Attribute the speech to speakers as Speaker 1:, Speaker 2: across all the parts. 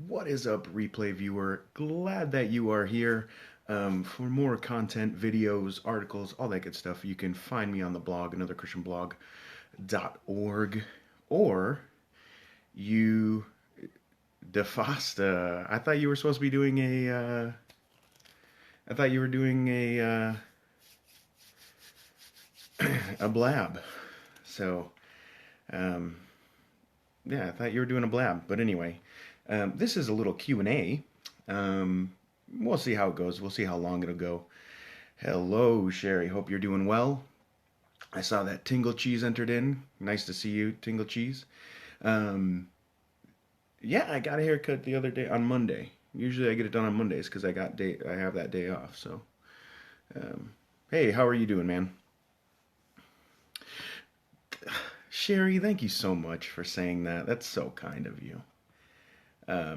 Speaker 1: What is up, replay viewer? Glad that you are here. For more content, videos, articles, all that good stuff, you can find me on the blog, anotherchristianblog.org, or you DeFasta. I thought you were supposed to be doing I thought you were doing a blab. So, um, yeah, I thought you were doing a blab. But anyway, this is a little Q&A. We'll see how it goes. We'll see how long it'll go. Hello, Sherry. Hope you're doing well. I saw that Tingle Cheese entered in. Nice to see you, Tingle Cheese. Um, yeah, I got a haircut the other day on Monday. Usually I get it done on Mondays because I have that day off. So, um, hey, how are you doing, man? Sherry, thank you so much for saying that. That's so kind of you.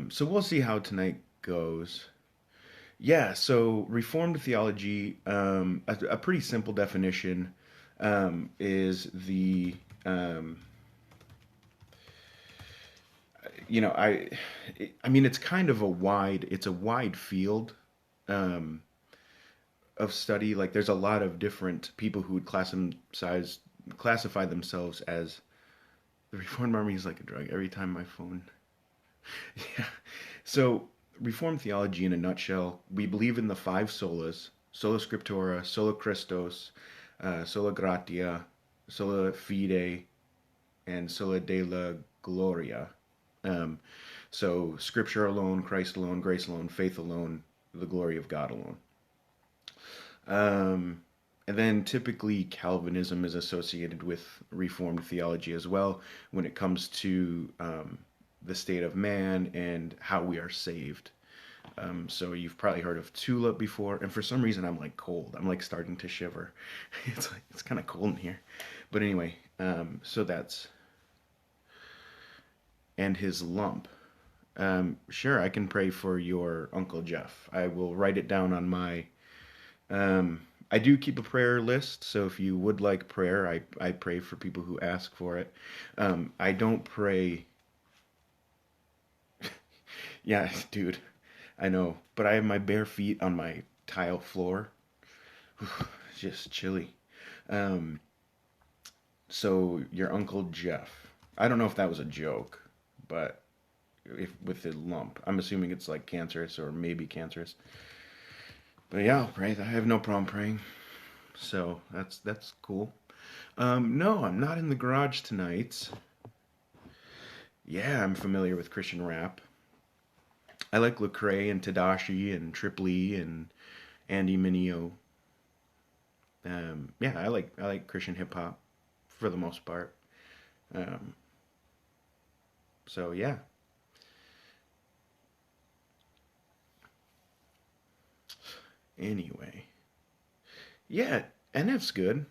Speaker 1: So we'll see how tonight goes. Yeah, so Reformed theology, a pretty simple definition, is um, you know, I mean, it's a wide field um, of study. Like, there's a lot of different people who would classify themselves as the Reformed Army is like a drug. Every time my phone, yeah. So Reformed theology, in a nutshell, we believe in the five solas: sola scriptura, sola Christos, sola gratia, sola fide, and sola dei gloria. Um, so Scripture alone, Christ alone, grace alone, faith alone, the glory of God alone. Um, and then typically Calvinism is associated with Reformed theology as well when it comes to the state of man and how we are saved. So you've probably heard of tulip before, and for some reason I'm like cold. I'm like starting to shiver. It's kind of cold in here, but anyway. So that's and his lump. Sure, I can pray for your Uncle Jeff. I will write it down on my. I do keep a prayer list, so if you would like prayer, I pray for people who ask for it. I don't pray. Yeah, dude, I know, but I have my bare feet on my tile floor. It's just chilly. Um, so your Uncle Jeff. I don't know if that was a joke, but if with the lump, I'm assuming it's like cancerous or maybe cancerous. But yeah, I'll pray. I have no problem praying. So that's cool. No, I'm not in the garage tonight. Yeah, I'm familiar with Christian rap. I like Lecrae and Tadashi and Trip Lee and Andy Mineo. Yeah, I like Christian hip hop for the most part. Um, so yeah. Anyway, yeah, NF's good.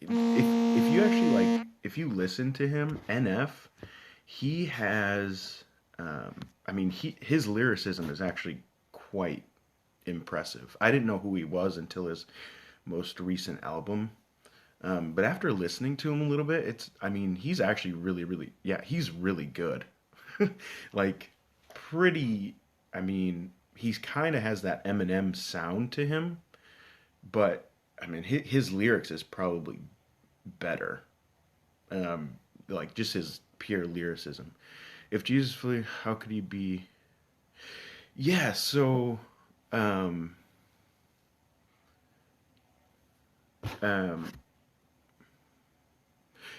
Speaker 1: If you actually if you listen to him, NF, he has. I mean, his lyricism is actually quite impressive. I didn't know who he was until his most recent album. But after listening to him a little bit, I mean, he's actually really, yeah, he's really good. Like, pretty, I mean, he's kind of has that Eminem sound to him, but I mean, his lyrics is probably better. Um, like, just his pure lyricism. If Jesus fully, how could he be? Yeah, so, um, um,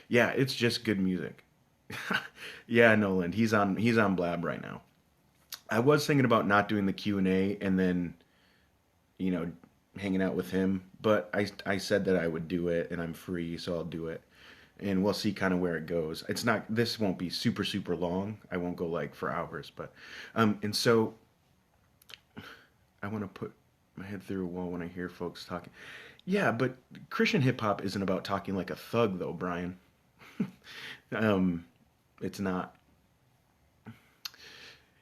Speaker 1: yeah, it's just good music. Yeah, Nolan, he's on Blab right now. I was thinking about not doing the Q&A and then, you know, hanging out with him, but I said that I would do it and I'm free, so I'll do it. And we'll see kind of where it goes. This won't be super long. I won't go like for hours, but and so I want to put my head through a wall when I hear folks talking. Yeah, but Christian hip hop isn't about talking like a thug though, Brian. um it's not.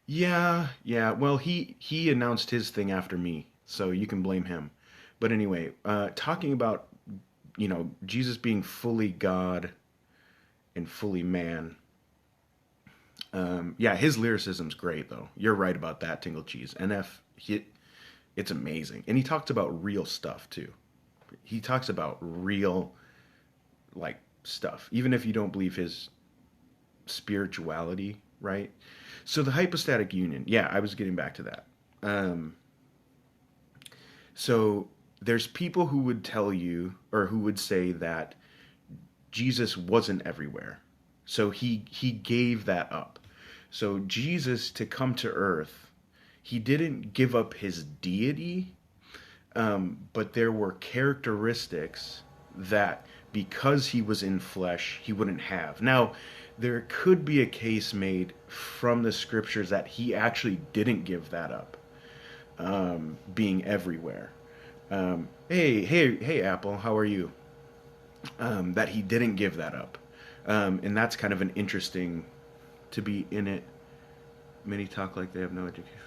Speaker 1: Yeah. Well, he announced his thing after me, so you can blame him. But anyway, talking about Jesus being fully God and fully man. Yeah, his lyricism's great though. You're right about that, Tingle Cheese. It's amazing, and he talks about real stuff too. He talks about real like stuff, even if you don't believe his spirituality, right? So the hypostatic union, yeah, I was getting back to that. Um, so there's people who would tell you or who would say that Jesus wasn't everywhere. So he gave that up. So Jesus to come to earth, he didn't give up his deity, but there were characteristics that because he was in flesh, he wouldn't have. Now, there could be a case made from the scriptures that he actually didn't give that up, being everywhere. Hey, Apple, how are you? That he didn't give that up. And that's kind of an interesting to be in it. Many talk like they have no education.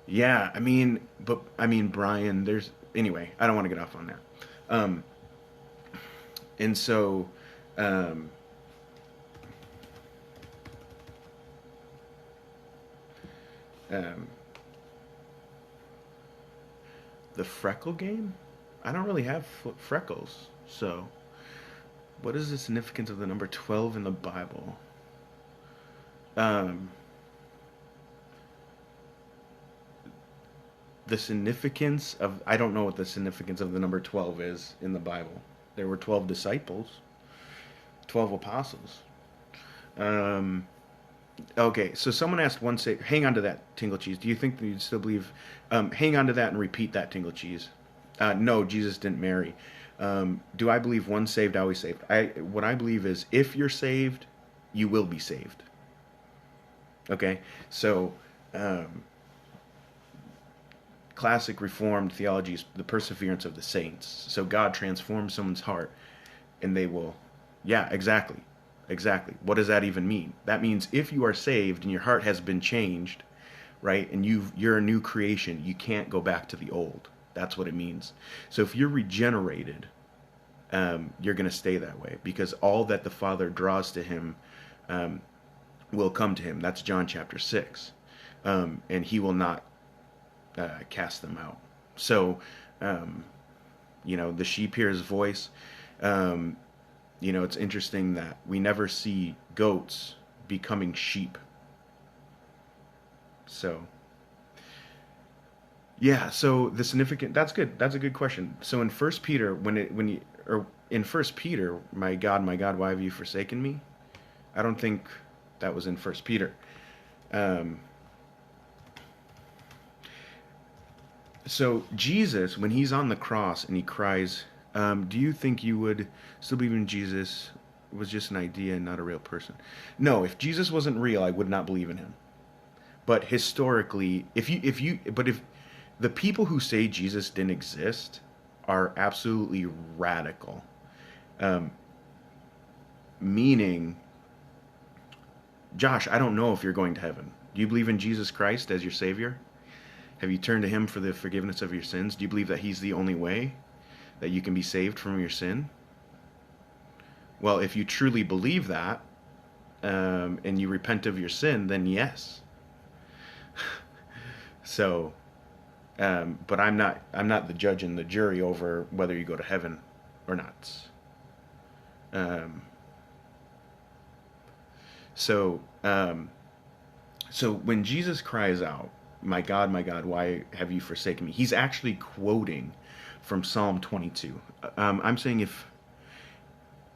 Speaker 1: Yeah, Brian, there's anyway. I don't want to get off on that. Um, and so, um, um, the freckle game. I don't really have freckles, so what is the significance of the number 12 in the Bible? Um, the significance of I don't know what the significance of the number 12 is in the Bible. There were 12 disciples, 12 apostles. Um, okay, so someone asked one say, hang on to that, Tingle Cheese. Do you think that you'd still believe? Hang on to that and repeat that, Tingle Cheese. No, Jesus didn't marry. Do I believe one saved, always saved? What I believe is if you're saved, you will be saved. Okay, so um, classic Reformed theology is the perseverance of the saints. So God transforms someone's heart, and they will, yeah, exactly, exactly. What does that even mean? That means if you are saved and your heart has been changed, right, and you're a new creation, you can't go back to the old. That's what it means. So if you're regenerated, you're going to stay that way because all that the Father draws to Him um, will come to Him. That's John chapter 6. And He will not cast them out. So, um, the sheep hear His voice. Um, it's interesting that we never see goats becoming sheep. So, yeah, so the significant that's good. That's a good question. So in First Peter, in First Peter, my God, why have you forsaken me? I don't think that was in First Peter. Um, so Jesus, when he's on the cross and he cries, do you think you would still believe in Jesus was just an idea and not a real person? No, if Jesus wasn't real, I would not believe in him. But historically, if the people who say Jesus didn't exist are absolutely radical. Um, Meaning, Josh, I don't know if you're going to heaven. Do you believe in Jesus Christ as your Savior? Have you turned to Him for the forgiveness of your sins? Do you believe that He's the only way that you can be saved from your sin? Well, if you truly believe that, and you repent of your sin, then yes. So, but I'm not the judge and the jury over whether you go to heaven or not. Um, so, so when Jesus cries out, my God, why have you forsaken me?" He's actually quoting from Psalm 22. I'm saying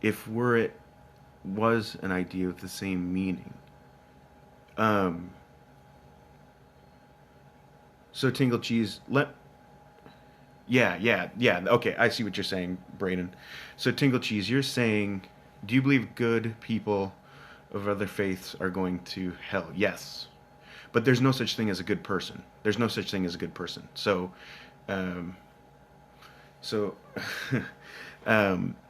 Speaker 1: if were it was an idea with the same meaning. Um, so Tingle Cheese, yeah. Okay, I see what you're saying, Braden. So Tingle Cheese, you're saying, do you believe good people of other faiths are going to hell? Yes, but there's no such thing as a good person. There's no such thing as a good person. So, um, so,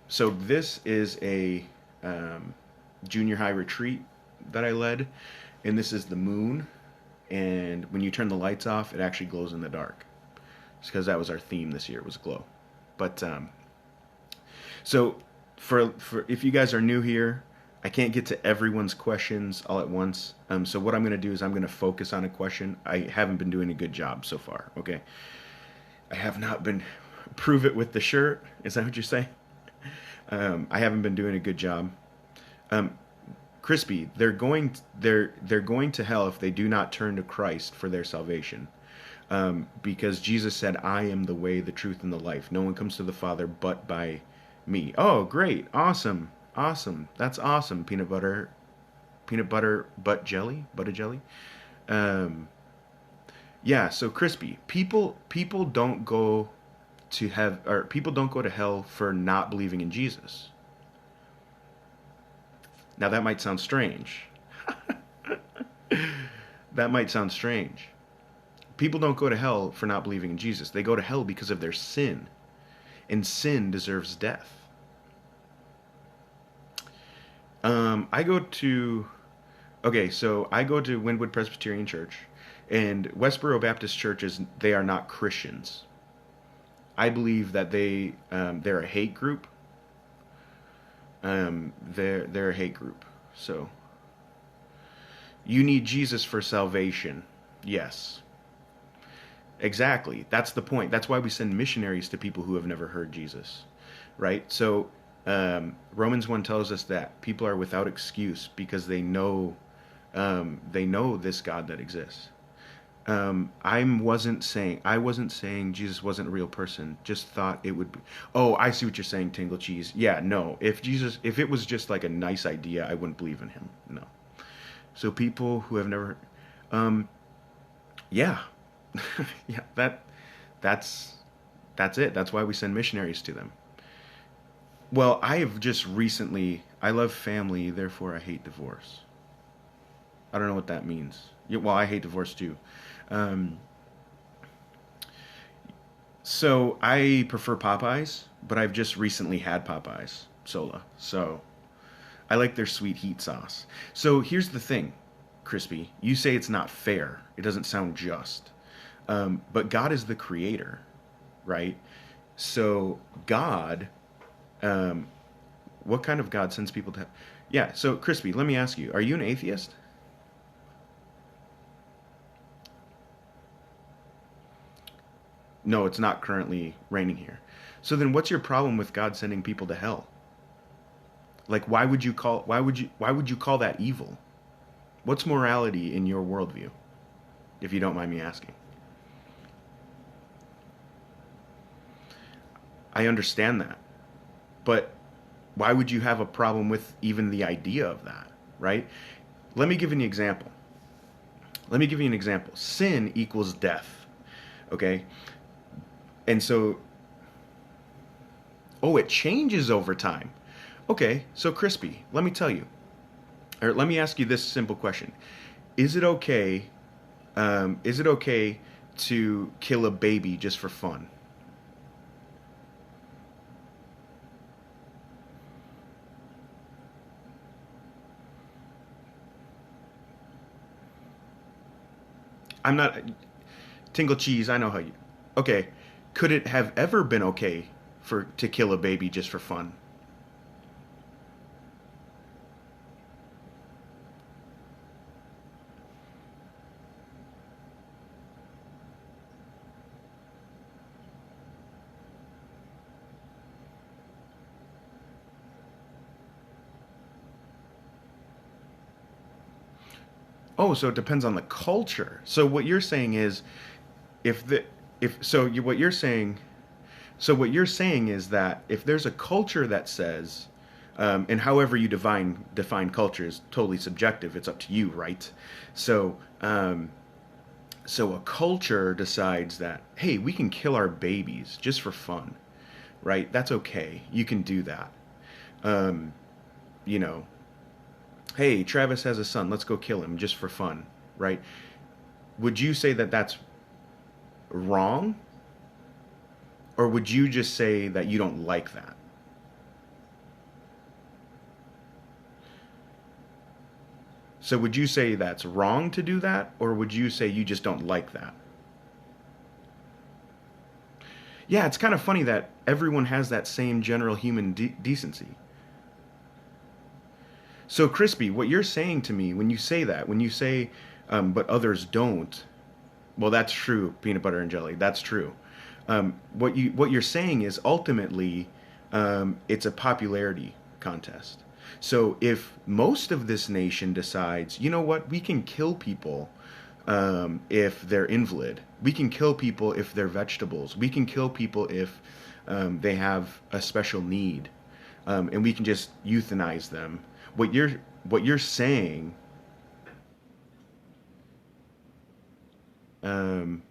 Speaker 1: so this is a junior high retreat that I led, and this is the moon. And when you turn the lights off, it actually glows in the dark. It's because that was our theme this year, was glow. But so for if you guys are new here, I can't get to everyone's questions all at once. So what I'm going to do is I'm going to focus on a question. I haven't been doing a good job so far. Okay, I have not been. Prove it with the shirt. Is that what you're saying? I haven't been doing a good job. Um, Crispy, they're going to hell if they do not turn to Christ for their salvation. Because Jesus said, "I am the way, the truth, and the life. No one comes to the Father but by me." Oh, great, awesome, awesome. That's awesome. Peanut butter, butter jelly. Um, yeah. So Crispy, people don't go to have or people don't go to hell for not believing in Jesus. Now that might sound strange. That might sound strange. People don't go to hell for not believing in Jesus. They go to hell because of their sin, and sin deserves death. I go to okay, so I go to Wynwood Presbyterian Church, and Westboro Baptist churches. They are not Christians. I believe that they're a hate group. They're a hate group. So you need Jesus for salvation. Yes. Exactly. That's the point. That's why we send missionaries to people who have never heard Jesus, right? So Romans 1 tells us that people are without excuse because they know this God that exists. I wasn't saying Jesus wasn't a real person. Just thought it would be. Oh, I see what you're saying, Tingle Cheese. Yeah, no. If it was just like a nice idea, I wouldn't believe in him. No. So people who have never, um, yeah, yeah, that's that's it. That's why we send missionaries to them. Well, I have just recently. I love family, therefore I hate divorce. I don't know what that means. Yeah, well, I hate divorce too. Um, so I prefer Popeyes, but I've just recently had Popeyes Sola. So I like their sweet heat sauce. So here's the thing, Crispy. You say it's not fair. It doesn't sound just. But God is the creator, right? So God, um, what kind of God sends people to? Yeah. So Crispy, let me ask you: are you an atheist? No, it's not currently raining here. So then, what's your problem with God sending people to hell? Like, why would you call that evil? What's morality in your worldview, if you don't mind me asking? I understand that, but why would you have a problem with even the idea of that, right? Let me give you an example. Let me give you an example. Sin equals death, okay? And so, oh, it changes over time. Okay, so Crispy, let me tell you, or let me ask you this simple question: Is it okay? Is it okay to kill a baby just for fun? I'm not Tingle Cheese. I know how you. Okay, could it have ever been okay for to kill a baby just for fun? Oh, so it depends on the culture. So what you're saying is, if the if so, what you're saying what you're saying is that if there's a culture that says, and however you define culture is totally subjective. It's up to you, right? So so a culture decides that, hey, we can kill our babies just for fun, right? That's okay. You can do that. Um, you know, hey, Travis has a son. Let's go kill him just for fun, right? Would you say that that's wrong, or would you just say that you don't like that? So would you say that's wrong to do that, or would you say you just don't like that? Yeah, it's kind of funny that everyone has that same general human decency. So, Crispy, what you're saying to me when you say that, when you say, but others don't, well, that's true, peanut butter and jelly. That's true. What you're saying is ultimately, it's a popularity contest. So if most of this nation decides, you know what, we can kill people if they're invalid, we can kill people if they're vegetables, we can kill people if they have a special need, and we can just euthanize them. What you're saying, um,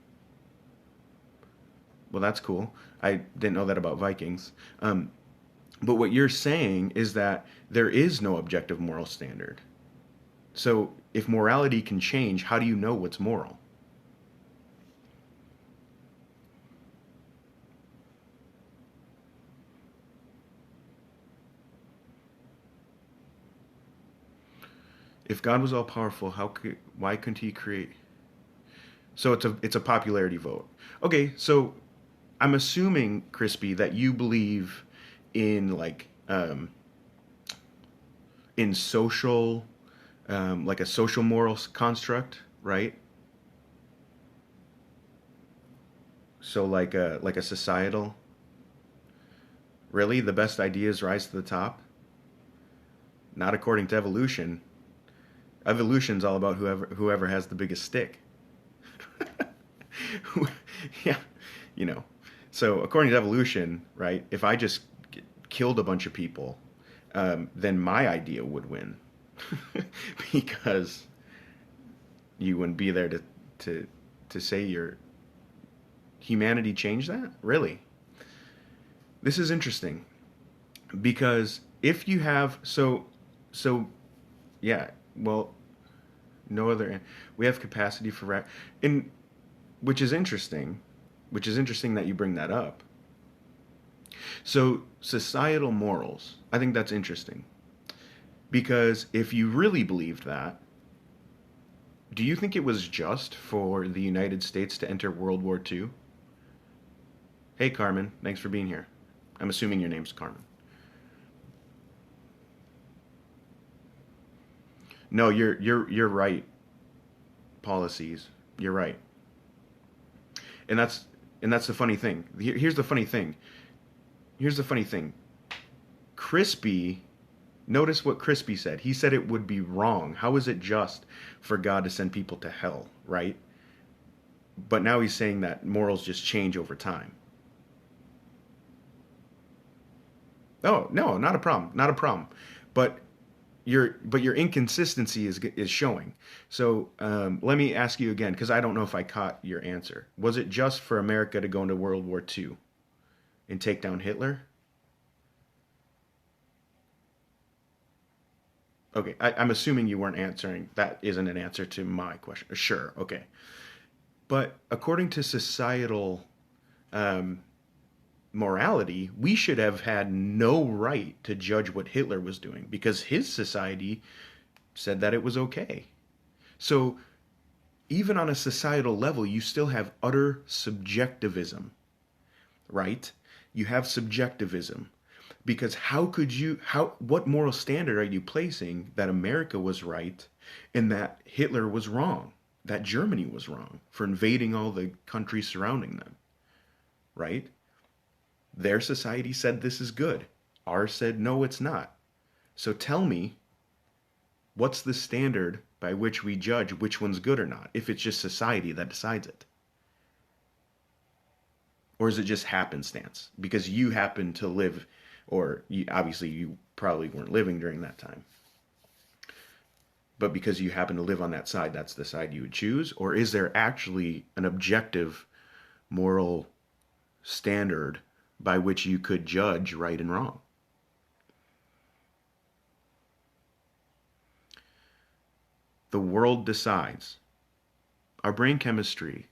Speaker 1: well, that's cool. I didn't know that about Vikings. But what you're saying is that there is no objective moral standard. So if morality can change, how do you know what's moral? If God was all powerful, why couldn't he create? So it's a popularity vote. Okay, so I'm assuming, Crispy, that you believe in in social, like a social moral construct, right? So like a societal. Really, the best ideas rise to the top? Not according to evolution. Evolution's all about whoever has the biggest stick. Yeah, you know. So according to evolution, right? If I just killed a bunch of people, then my idea would win, because you wouldn't be there to to say your humanity changed that. Really, this is interesting because if you have so yeah, well, no other, we have capacity for and which is interesting, which is interesting that you bring that up. So societal morals, I think that's interesting because if you really believed that, do you think it was just for the United States to enter World War II? Hey Carmen, thanks for being here. I'm assuming your name's Carmen. No, you're right. Policies. You're right. And that's the funny thing. Here's the funny thing. Here's the funny thing. Crispy, notice what Crispy said. He said it would be wrong. How is it just for God to send people to hell, right? But now he's saying that morals just change over time. Oh, no, not a problem. Not a problem. But your inconsistency is showing. So let me ask you again, because I don't know if I caught your answer. Was it just for America to go into World War II and take down Hitler? Okay, I'm assuming you weren't answering. That isn't an answer to my question. Sure, okay. But according to societal um, morality, we should have had no right to judge what Hitler was doing because his society said that it was okay. So even on a societal level, you still have utter subjectivism, right? You have subjectivism because what moral standard are you placing that America was right and that Hitler was wrong, that Germany was wrong for invading all the countries surrounding them, right? Their society said this is good. Ours said no, it's not. So tell me, what's the standard by which we judge which one's good or not, if it's just society that decides it? Or is it just happenstance? Because you happen to live, or obviously you probably weren't living during that time, but because you happen to live on that side, that's the side you would choose? Or is there actually an objective moral standard by which you could judge right and wrong? The world decides. Our brain chemistry,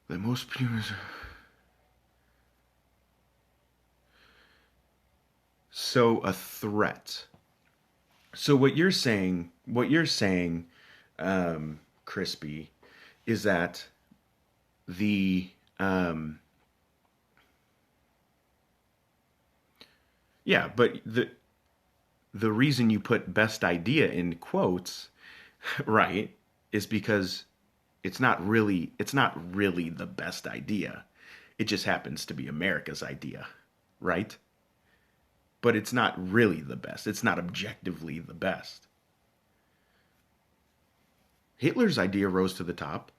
Speaker 1: the most pure. So a threat. So what you're saying, Crispy, is that the yeah, but the reason you put best idea in quotes, right, is because it's not really the best idea. It just happens to be America's idea, right? But it's not really the best. It's not objectively the best. Hitler's idea rose to the top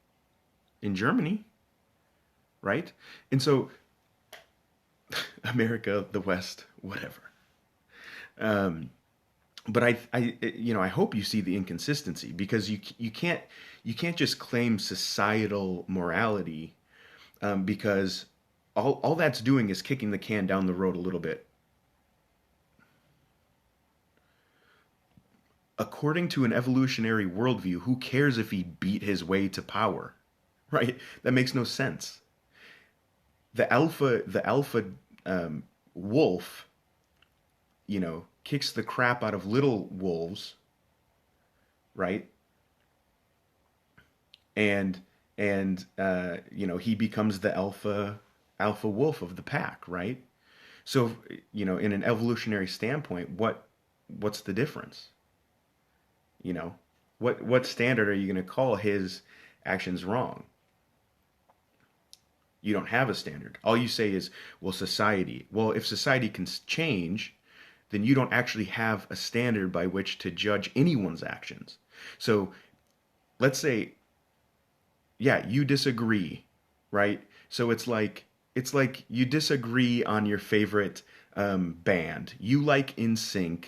Speaker 1: in Germany, right? And so America, the West, whatever. Um, but I hope you see the inconsistency because you can't just claim societal morality because all that's doing is kicking the can down the road a little bit. According to an evolutionary worldview, who cares if he beat his way to power? Right? That makes no sense. The alpha wolf, kicks the crap out of little wolves, right? And he becomes the alpha wolf of the pack, right? So, in an evolutionary standpoint, what's the difference? You know, what standard are you going to call his actions wrong? You don't have a standard. All you say is, well, society. Well, if society can change, then you don't actually have a standard by which to judge anyone's actions. So let's say, yeah, you disagree, right? So it's like you disagree on your favorite band. You like NSYNC,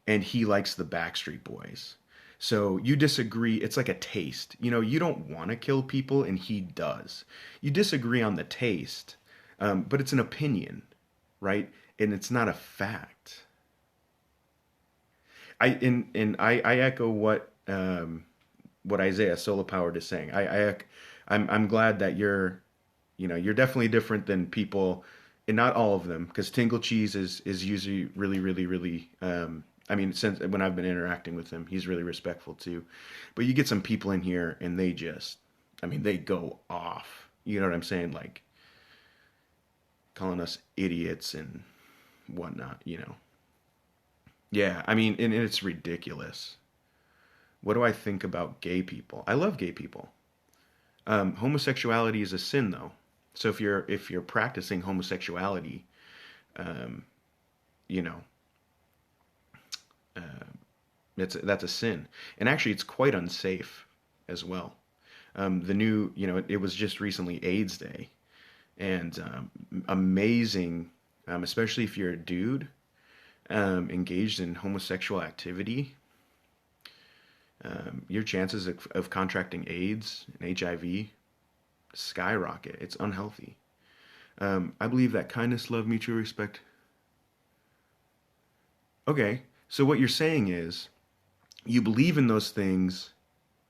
Speaker 1: and he likes the Backstreet Boys. So you disagree. It's like a taste. You don't want to kill people, and he does. You disagree on the taste, but it's an opinion, right? And it's not a fact. I echo what Isaiah Solar Powered is saying. I'm glad that you're definitely different than people, and not all of them, because Tingle Cheese is usually really, really, really. I mean, since when I've been interacting with him, he's really respectful too. But you get some people in here, and I mean, they go off. You know what I'm saying? Like calling us idiots and whatnot. Yeah, I mean, and it's ridiculous. What do I think about gay people? I love gay people. Homosexuality is a sin, though. So if you're practicing homosexuality, um, you know, uh, that's a sin, and actually, it's quite unsafe as well. The new, it was just recently AIDS Day, and amazing, especially if you're a dude engaged in homosexual activity. Your chances of contracting AIDS and HIV skyrocket. It's unhealthy. I believe that kindness, love, mutual respect. Okay, so what you're saying is you believe in those things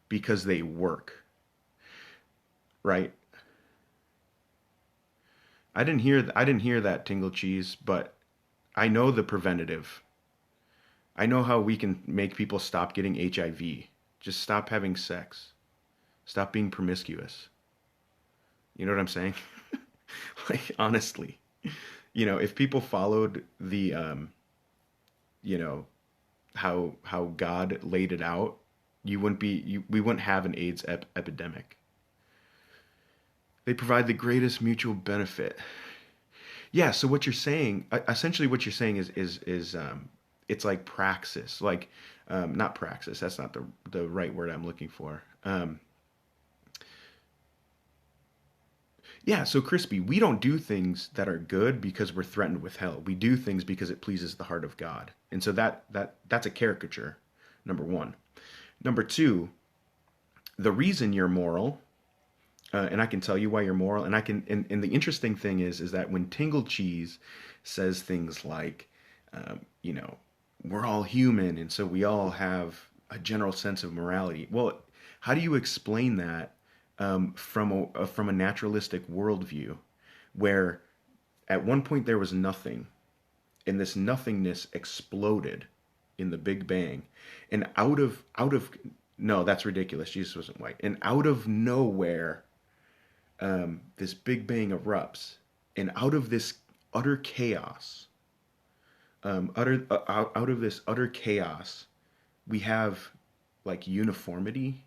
Speaker 1: because they work, right? I didn't hear that, Tingle Cheese, but I know the preventative. I know how we can make people stop getting HIV. Just stop having sex. Stop being promiscuous. You know what I'm saying? Like, honestly, if people followed the you know how God laid it out, we wouldn't have an AIDS epidemic. They provide the greatest mutual benefit. Yeah, so what you're saying, essentially what you're saying is it's like praxis, like not praxis, that's not the right word I'm looking for. Yeah, so Crispy, we don't do things that are good because we're threatened with hell. We do things because it pleases the heart of God. And so that's a caricature, number one. Number two, the reason you're moral, and I can tell you why you're moral, and the interesting thing is that when Tingle Cheese says things like, you know, we're all human, and so we all have a general sense of morality. Well, how do you explain that from a naturalistic worldview, where at one point there was nothing, and this nothingness exploded in the Big Bang, and out of no, that's ridiculous. Jesus wasn't white, and out of nowhere, this Big Bang erupts, and out of this utter chaos, out of this utter chaos, we have like uniformity,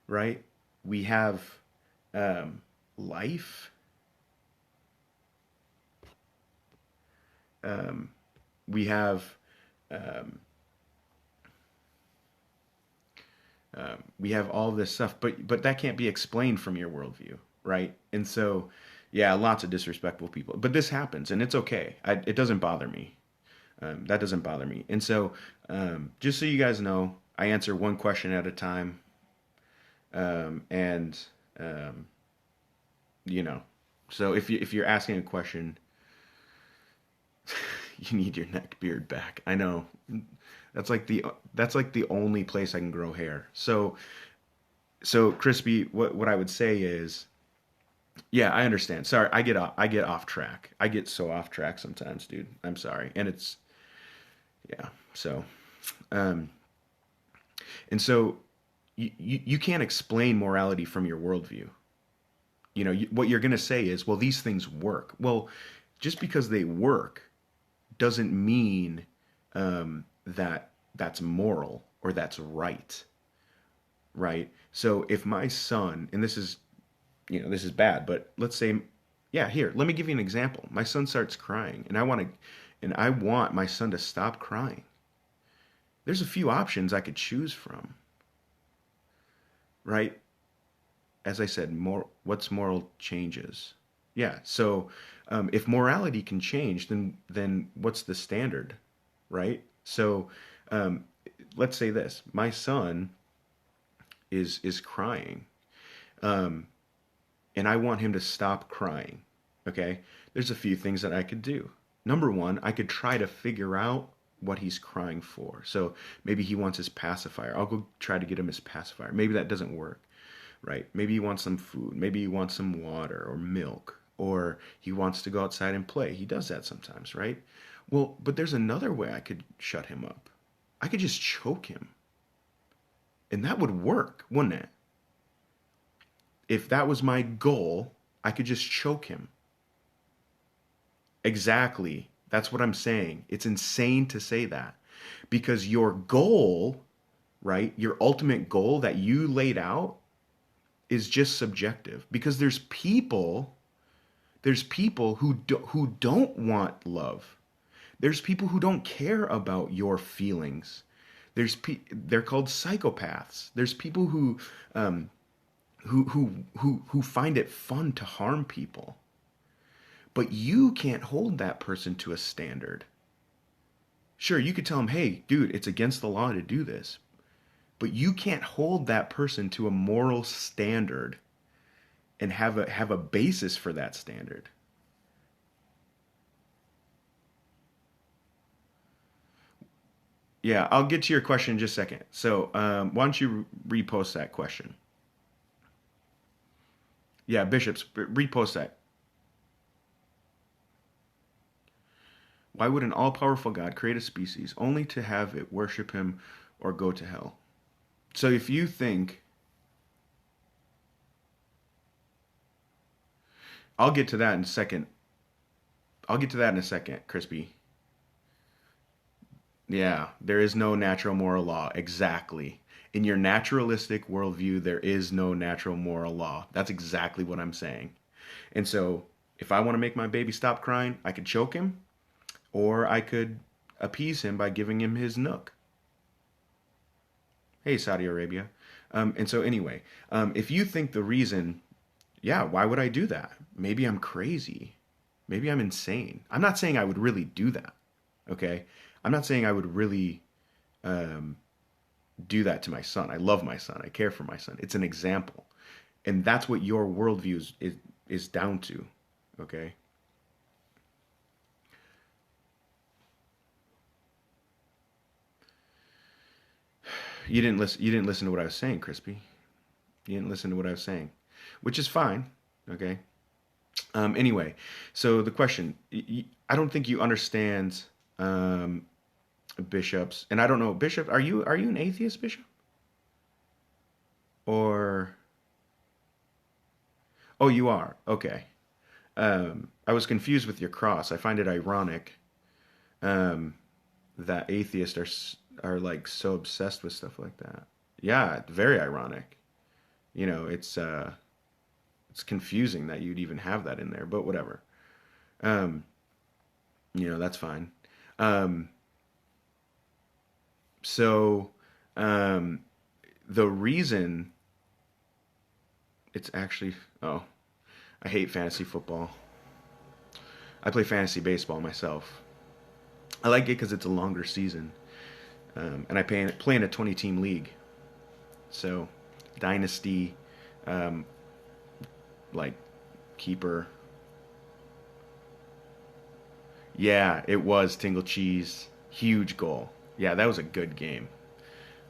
Speaker 1: right? We have life. Um, we have um, we have all this stuff, but that can't be explained from your worldview, right? And so, yeah, lots of disrespectful people, but this happens, and it's okay. It doesn't bother me. That doesn't bother me. And so, just so you guys know, I answer one question at a time, and um, you know, so if you're asking a question, you need your neck beard back. I know. That's like the only place I can grow hair. So Crispy, what I would say is, yeah, I understand. Sorry, I get off track. I get so off track sometimes, dude. I'm sorry. And it's yeah. So um and so you can't explain morality from your worldview. What you're going to say is, well, these things work. Well, just because they work doesn't mean that that's moral or that's right, right? So if my son, and this is bad, but let's say, yeah, here, let me give you an example. My son starts crying, and I want my son to stop crying. There's a few options I could choose from, right? As I said, what's moral changes. Yeah. So if morality can change, then what's the standard, right? So um, let's say this: my son is crying, um, and I want him to stop crying. Okay. There's a few things that I could do. Number one, I could try to figure out what he's crying for. So maybe he wants his pacifier. I'll go try to get him his pacifier. Maybe that doesn't work, right? Maybe he wants some food. Maybe he wants some water or milk, or he wants to go outside and play. He does that sometimes, right? Well, but there's another way I could shut him up. I could just choke him. And that would work, wouldn't it? If that was my goal, I could just choke him. Exactly. That's what I'm saying. It's insane to say that because your goal, right, your ultimate goal that you laid out is just subjective because there's people who don't want love. There's people who don't care about your feelings. They're called psychopaths. There's people who find it fun to harm people. But you can't hold that person to a standard. Sure, you could tell them, "Hey, dude, it's against the law to do this." But you can't hold that person to a moral standard and have a basis for that standard. Yeah, I'll get to your question in just a second. So, why don't you repost that question? Yeah, bishops, repost that. Why would an all-powerful God create a species only to have it worship him or go to hell? So if you think, I'll get to that in a second. I'll get to that in a second, Crispy. Yeah, there is no natural moral law. Exactly. In your naturalistic worldview, there is no natural moral law. That's exactly what I'm saying. And so, if I want to make my baby stop crying, I could choke him, or I could appease him by giving him his nook. Hey, Saudi Arabia. And so, anyway, if you think the reason, yeah, why would I do that? Maybe I'm crazy. Maybe I'm insane. I'm not saying I would really do that. Okay? I'm not saying I would really um, do that to my son. I love my son. I care for my son. It's an example. And that's what your worldview is down to. Okay? You didn't listen to what I was saying, Crispy. You didn't listen to what I was saying, which is fine. Okay. Anyway, so the question, I don't think you understand um, bishops, and I don't know, Bishop, are you an atheist, Bishop? Or oh, you are. Okay. I was confused with your cross. I find it ironic. um, that atheists are like so obsessed with stuff like that. Yeah, very ironic. You know, it's confusing that you'd even have that in there, but whatever. Um, you know, that's fine. Um, so um, the reason it's actually oh, I hate fantasy football. I play fantasy baseball myself. I like it because it's a longer season, and I play in a 20 team league. So, dynasty, um, like keeper. Yeah, it was Tingle Cheese. Huge goal. Yeah, that was a good game.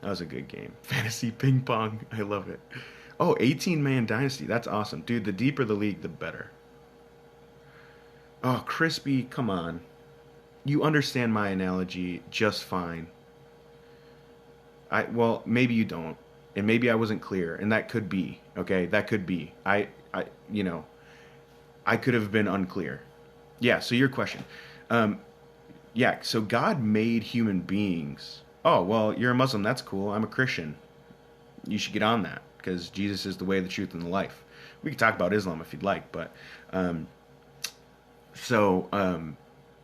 Speaker 1: That was a good game. Fantasy ping pong. I love it. Oh, 18-man dynasty. That's awesome. Dude, the deeper the league, the better. Oh, Crispy, come on. You understand my analogy just fine. Well, maybe you don't. And maybe I wasn't clear, and that could be. Okay? That could be. I you know, I could have been unclear. Yeah, so your question. Um, yeah, so God made human beings. Oh, well, you're a Muslim. That's cool. I'm a Christian. You should get on that because Jesus is the way, the truth, and the life. We could talk about Islam if you'd like, but um, so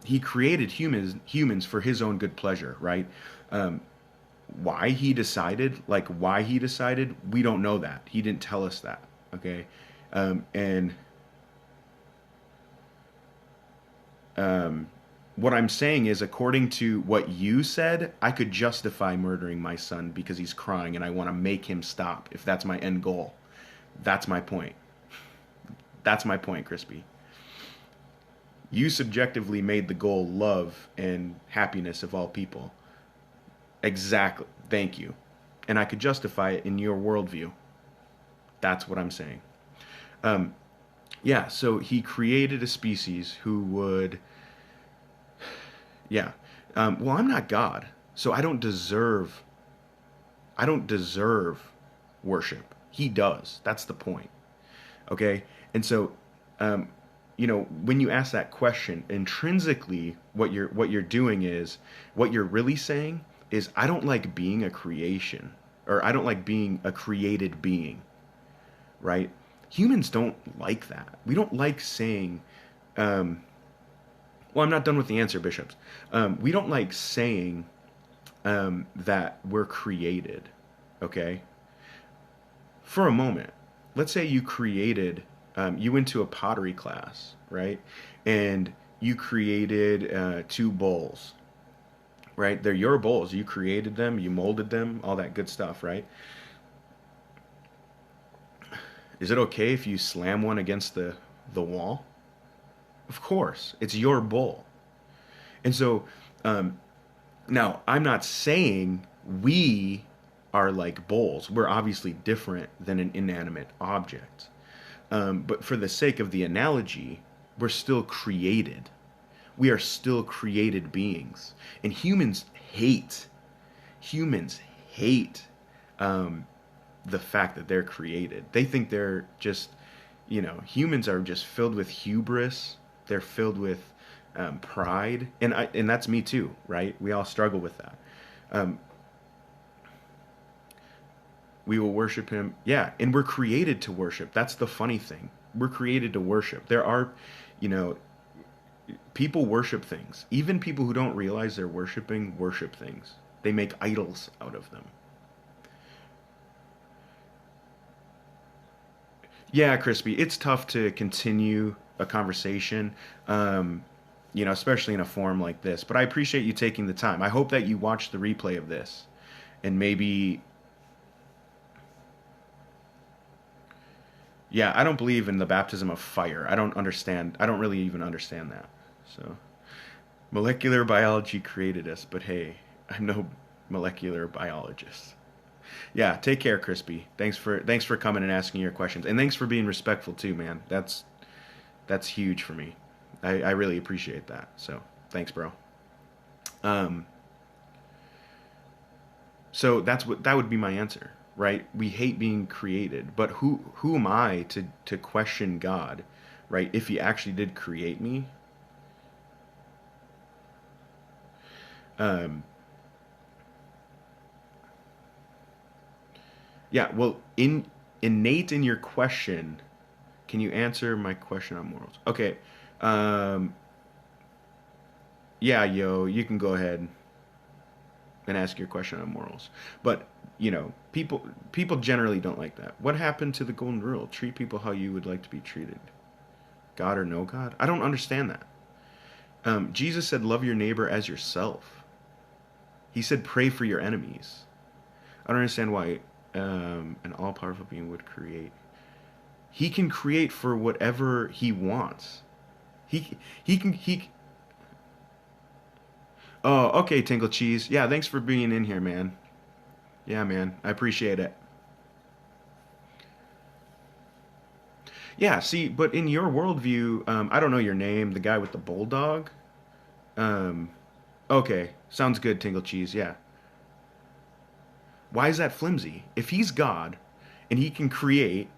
Speaker 1: he created humans for his own good pleasure, right? Um, why he decided, we don't know that. He didn't tell us that. Okay, and um, what I'm saying is, according to what you said, I could justify murdering my son because he's crying and I want to make him stop if that's my end goal. That's my point. That's my point, Crispy. You subjectively made the goal love and happiness of all people. Exactly. Thank you. And I could justify it in your worldview. That's what I'm saying. Um, yeah, so he created a species who would, yeah. Well, I'm not God, so I don't deserve worship. He does. That's the point. Okay? And so, um, you know, when you ask that question, intrinsically, what you're doing is, what you're really saying is, I don't like being a creation, or I don't like being a created being, right? Humans don't like that. We don't like saying, um, well, I'm not done with the answer, bishops. We don't like saying that we're created, okay? For a moment, let's say you went to a pottery class, right? And you created two bowls, right? They're your bowls. You created them, you molded them, all that good stuff, right? Is it okay if you slam one against the wall? Of course, it's your bowl. And so, um, now I'm not saying we are like bowls. We're obviously different than an inanimate object. But for the sake of the analogy, we're still created. We are still created beings. And humans hate um, the fact that they're created. They think they're just, humans are just filled with hubris. They're filled with pride. And that's me too, right? We all struggle with that. Um, we will worship him. Yeah, and we're created to worship. That's the funny thing. We're created to worship. There are, you know, people worship things. Even people who don't realize they're worshiping worship things. They make idols out of them. Yeah, Crispy, it's tough to continue a conversation, um, especially in a forum like this. But I appreciate you taking the time. I hope that you watch the replay of this and maybe, yeah, I don't believe in the baptism of fire. I don't understand. I don't really even understand that. So, molecular biology created us, but hey, I'm no molecular biologist. Yeah, take care, Crispy. Thanks for coming and asking your questions, and thanks for being respectful too, man. That's huge for me. I really appreciate that. So thanks, bro. Um, so that would be my answer, right? We hate being created, but who am I to question God, right? If He actually did create me, Um, yeah, well, innate in your question, can you answer my question on morals? Okay. Um, yeah, yo, you can go ahead and ask your question on morals. But, people generally don't like that. What happened to the golden rule? Treat people how you would like to be treated. God or no God? I don't understand that. Jesus said, love your neighbor as yourself. He said, pray for your enemies. I don't understand why an all powerful being would create. He can create for whatever he wants. He can he. Oh, okay, Tinkle Cheese. Yeah, thanks for being in here, man. Yeah, man, I appreciate it. Yeah, see, but in your worldview, I don't know your name, the guy with the bulldog. Um, okay, sounds good, Tingle Cheese. Yeah. Why is that flimsy? If he's God, and he can create,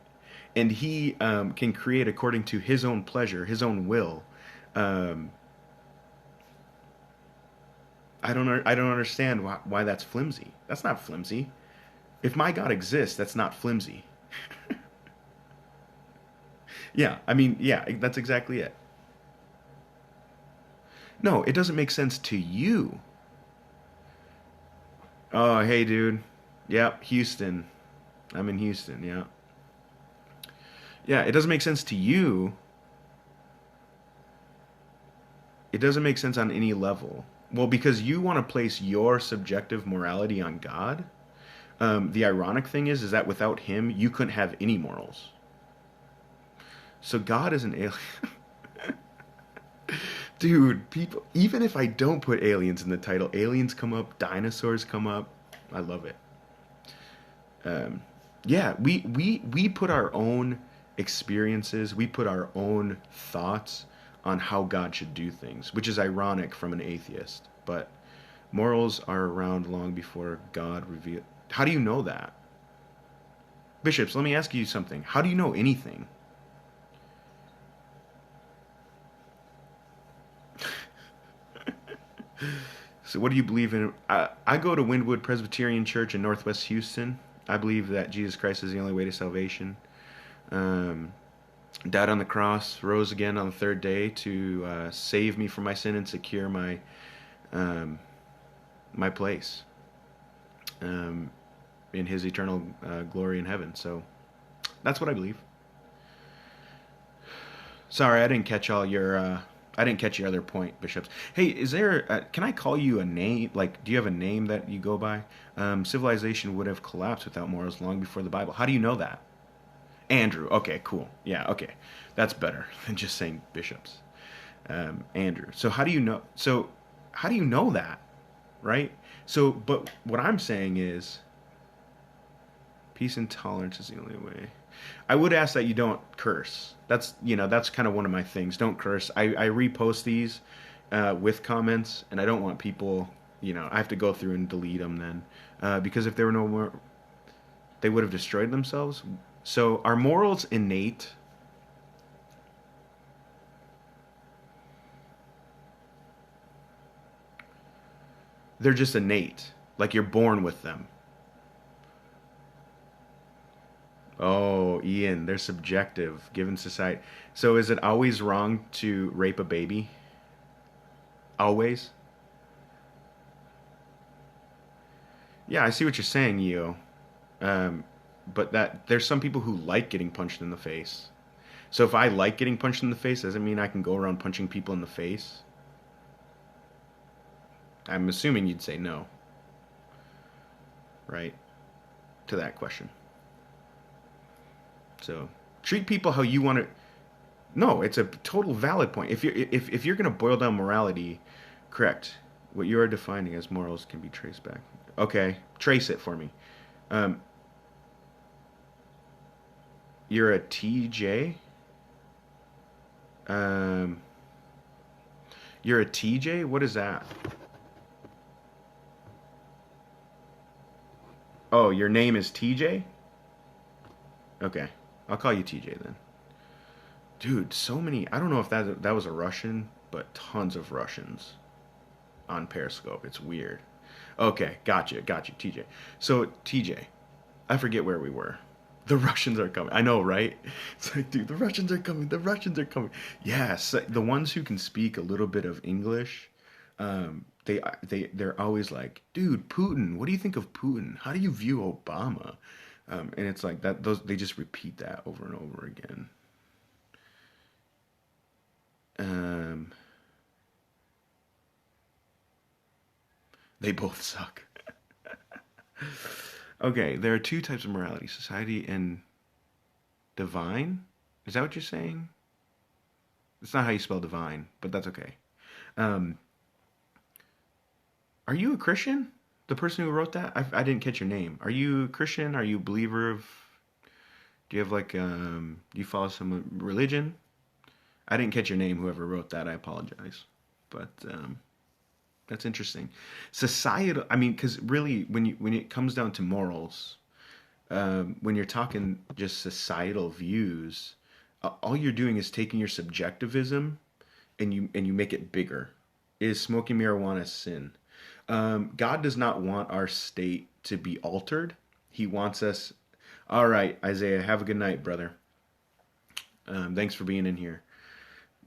Speaker 1: and he can create according to his own pleasure, his own will, um, I don't understand why that's flimsy. That's not flimsy. If my God exists, that's not flimsy. Yeah, I mean, yeah, that's exactly it. No, it doesn't make sense to you. Oh, hey, dude. Yep, Houston. I'm in Houston. Yeah. Yeah, it doesn't make sense to you. It doesn't make sense on any level. Well, because you want to place your subjective morality on God. The ironic thing is that without Him, you couldn't have any morals. So God is an alien. Dude, people, even if I don't put aliens in the title, aliens come up, dinosaurs come up. I love it. Um, yeah, we put our own experiences, we put our own thoughts on how God should do things, which is ironic from an atheist. But morals are around long before God revealed. How do you know that? Bishops, let me ask you something. How do you know anything? So, what do you believe in? I go to Windwood Presbyterian Church in Northwest Houston. I believe that Jesus Christ is the only way to salvation. Um, Died on the cross, rose again on the third day to save me from my sin and secure um, my place um, in His eternal glory in heaven. So that's what I believe. Sorry, I didn't catch your other point, bishops. Hey, is there? Can I call you a name? Like, do you have a name that you go by? Civilization would have collapsed without morals long before the Bible. How do you know that? Andrew. Okay, cool. Yeah, okay, that's better than just saying bishops. Andrew. So how do you know? So how do you know that? Right. So, but what I'm saying is, peace and tolerance is the only way. I would ask that you don't curse. That's kind of one of my things. Don't curse. I repost these with comments, and I don't want people. I have to go through and delete them then, because if there were no more, they would have destroyed themselves. So are morals innate? They're just innate, like you're born with them. Oh, Ian, they're subjective given society. So is it always wrong to rape a baby? Always? Yeah, I see what you're saying, Eo. Um, but that there's some people who like getting punched in the face. So if I like getting punched in the face, doesn't mean I can go around punching people in the face. I'm assuming you'd say no, right? To that question. So treat people how you want to. No, it's a total valid point. If you're gonna boil down morality, correct. What you are defining as morals can be traced back. Okay, trace it for me. Um, you're a TJ. Um, you're a TJ. What is that? Oh, your name is TJ. Okay, I'll call you TJ then. Dude, so many. I don't know if that was a Russian, but tons of Russians. on Periscope. It's weird. Okay, gotcha, TJ. So TJ, I forget where we were. The Russians are coming. I know, right? It's like, dude, the Russians are coming. The Russians are coming. Yes, the ones who can speak a little bit of English, they're always like, dude, Putin. What do you think of Putin? How do you view Obama? And it's like that. Those they just repeat that over and over again. Um, they both suck. Okay, there are two types of morality: society and divine. Is that what you're saying? It's not how you spell divine, but that's okay. Um, are you a Christian? The person who wrote that? I didn't catch your name. Are you a Christian? Are you a believer of? Do you have like do you follow some religion? I didn't catch your name. Whoever wrote that, I apologize. But that's interesting. Societal. I mean, because really, when it comes down to morals, when you're talking just societal views, all you're doing is taking your subjectivism and you make it bigger. Is smoking marijuana a sin? God does not want our state to be altered. He wants us. All right, Isaiah, have a good night, brother. Thanks for being in here.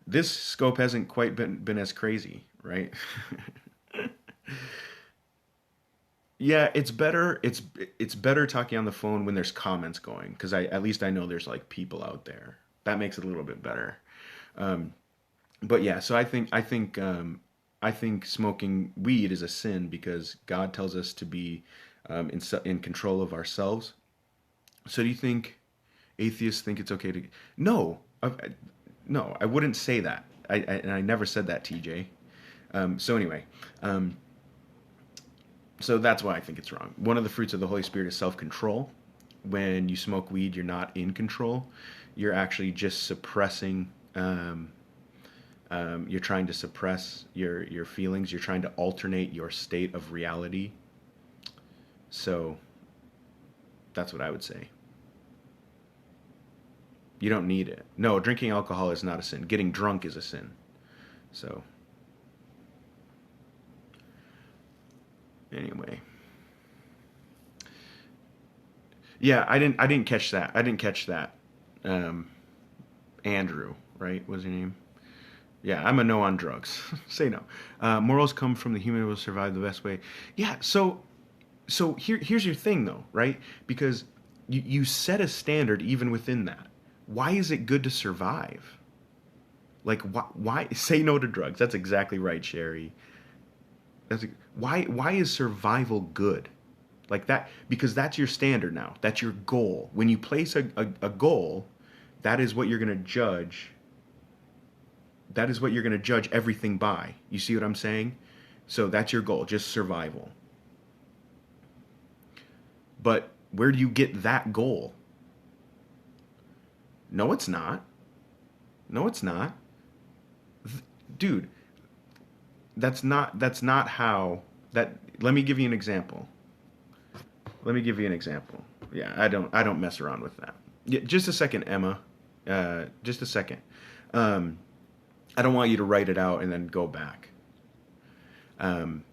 Speaker 1: This scope hasn't quite been as crazy, right? Yeah, it's better. It's better talking on the phone when there's comments going because I at least I know there's like people out there. That makes it a little bit better. Um, but yeah, so I think smoking weed is a sin because God tells us to be in control of ourselves. So do you think atheists think it's okay to? No, no, I wouldn't say that. And I never said that, TJ. So anyway, um, so that's why I think it's wrong. One of the fruits of the Holy Spirit is self-control. When you smoke weed, you're not in control. You're actually just suppressing. You're trying to suppress your feelings. You're trying to alternate your state of reality. So that's what I would say. You don't need it. No, drinking alcohol is not a sin. Getting drunk is a sin. So anyway, yeah, I didn't catch that. I didn't catch that. Um, Andrew, right? Was your name? Yeah, I'm a no on drugs. Say no. Morals come from the human will survive the best way. Yeah. So here's your thing though, right? Because you set a standard even within that. Why is it good to survive? Like why say no to drugs? That's exactly right, Sherry. Why is survival good? Like that because that's your standard now. That's your goal. When you place a goal, that is what you're going to judge. That is what you're going to judge everything by. You see what I'm saying? So that's your goal, just survival. But where do you get that goal? No, it's not. No, it's not. Dude, that's not how that let me give you an example. Let me give you an example. Yeah, I don't mess around with that. Yeah, just a second, Emma. Just a second. Um, I don't want you to write it out and then go back. Um,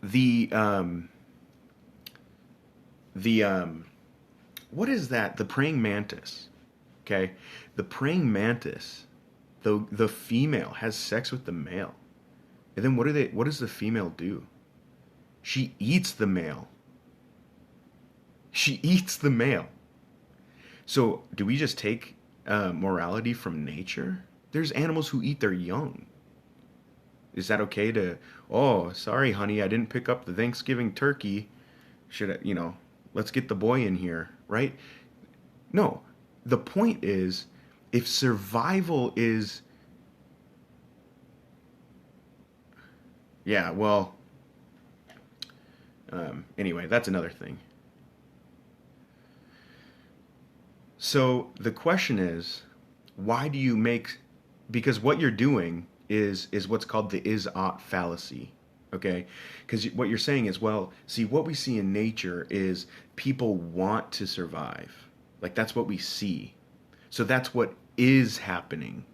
Speaker 1: the the what is that? The praying mantis. Okay, the praying mantis. The female has sex with the male, and then what do they? What does the female do? She eats the male. She eats the male. So do we just take morality from nature? There's animals who eat their young. Is that okay to? Oh, sorry, honey, I didn't pick up the Thanksgiving turkey. Should I? Let's get the boy in here, right? No. The point is, if survival is, yeah, well, anyway, that's another thing. So the question is, why do you make? Because what you're doing is what's called the is-ought fallacy. Okay, because what you're saying is, well, see, what we see in nature is people want to survive. Like that's what we see. So that's what is happening.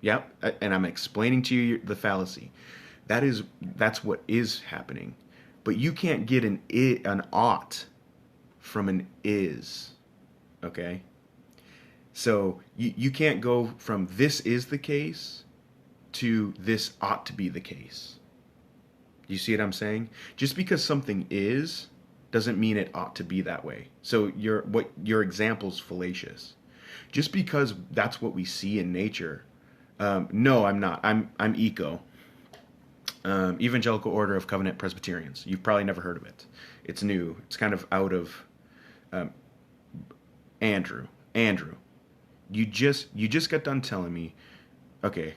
Speaker 1: Yep, and I'm explaining to you the fallacy. That's what is happening. But you can't get an ought from an is. Okay? So you can't go from this is the case to this ought to be the case. You see what I'm saying? Just because something is doesn't mean it ought to be that way. So your example's fallacious. Just because that's what we see in nature. No, I'm not. I'm eco. Evangelical Order of Covenant Presbyterians. You've probably never heard of it. It's new. It's kind of out of um, Andrew. Andrew, you just got done telling me. Okay,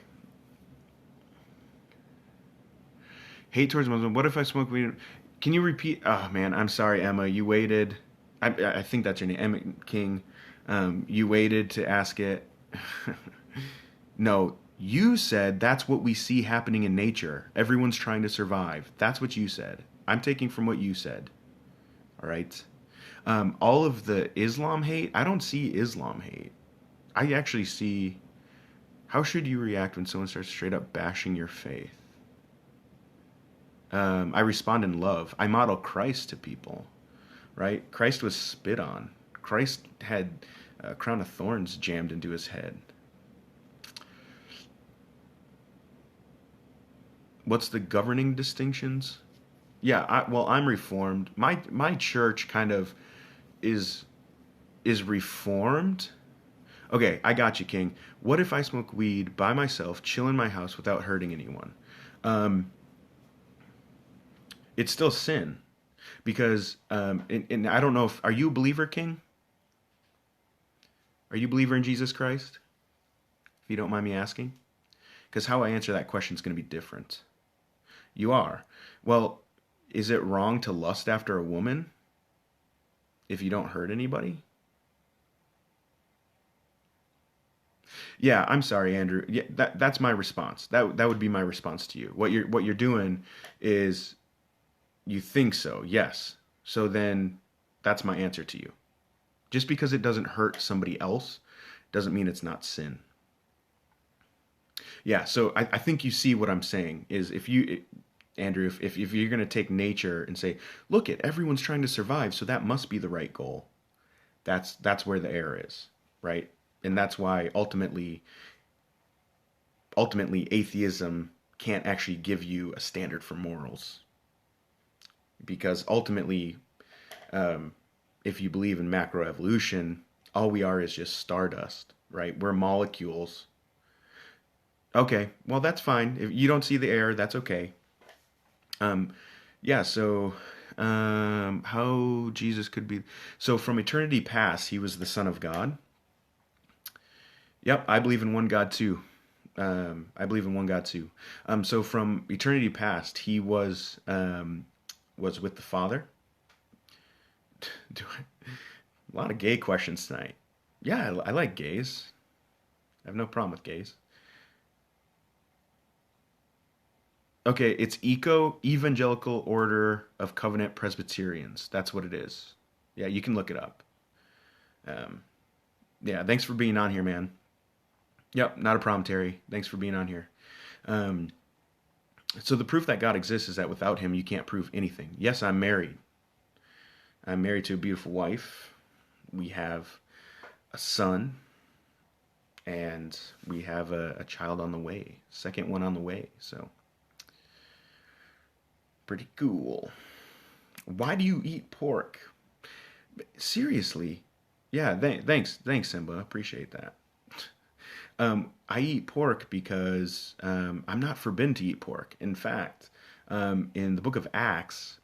Speaker 1: hate towards Muslims. What if I smoke weed? Can you repeat? Oh man, I'm sorry, Emma. You waited. I think that's your name, Emma King. You waited to ask it. No, you said that's what we see happening in nature. Everyone's trying to survive. That's what you said. I'm taking from what you said. All right. All of the Islam hate, I don't see Islam hate. I actually see. How should you react when someone starts straight up bashing your faith? I respond in love. I model Christ to people, right? Christ was spit on. Christ had a crown of thorns jammed into his head. What's the governing distinctions? Yeah, well, I'm reformed. My church kind of is is reformed. Okay, I got you, King. What if I smoke weed by myself, chill in my house without hurting anyone? Um, it's still sin because, and I don't know if are you a believer, King? Are you a believer in Jesus Christ? If you don't mind me asking, because how I answer that question is going to be different. You are. Well, is it wrong to lust after a woman if you don't hurt anybody? Yeah, I'm sorry, Andrew. Yeah, that's my response. That would be my response to you. What you're doing is you think so. Yes. So then that's my answer to you. Just because it doesn't hurt somebody else doesn't mean it's not sin. Yeah, so I think you see what I'm saying is if you Andrew, if you're going to take nature and say, look at everyone's trying to survive, so that must be the right goal. That's where the error is, right? And that's why ultimately atheism can't actually give you a standard for morals because ultimately um, if you believe in macroevolution, all we are is just stardust, right? We're molecules. Okay, well that's fine. If you don't see the error, that's okay. Um, yeah. So how Jesus could be so from eternity past, he was the Son of God. Yep, I believe in one God too. I believe in one God too. So from eternity past, he was with the Father. A lot of gay questions tonight. Yeah, I like gays. I have no problem with gays. Okay, it's Evangelical Order of Covenant Presbyterians. That's what it is. Yeah, you can look it up. Um, yeah, thanks for being on here, man. Yep, not a problem, Terry. Thanks for being on here. Um, so the proof that God exists is that without Him, you can't prove anything. Yes, I'm married. I'm married to a beautiful wife. We have a son, and we have a child on the way. Second one on the way. So pretty cool. Why do you eat pork? Seriously? Yeah. Thanks, Simba. Appreciate that. I eat pork because I'm not forbidden to eat pork. In fact, in the book of Acts,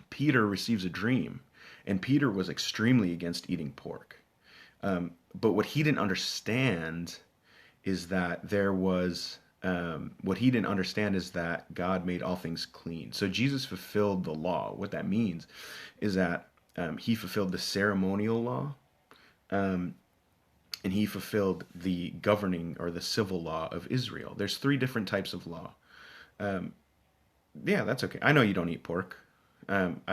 Speaker 1: Peter receives a dream, and Peter was extremely against eating pork. But what he didn't understand is that what he didn't understand is that God made all things clean. So Jesus fulfilled the law. What that means is that he fulfilled the ceremonial law, um, and he fulfilled the governing or the civil law of Israel. There's three different types of law. Um, yeah, that's okay. I know you don't eat pork. I've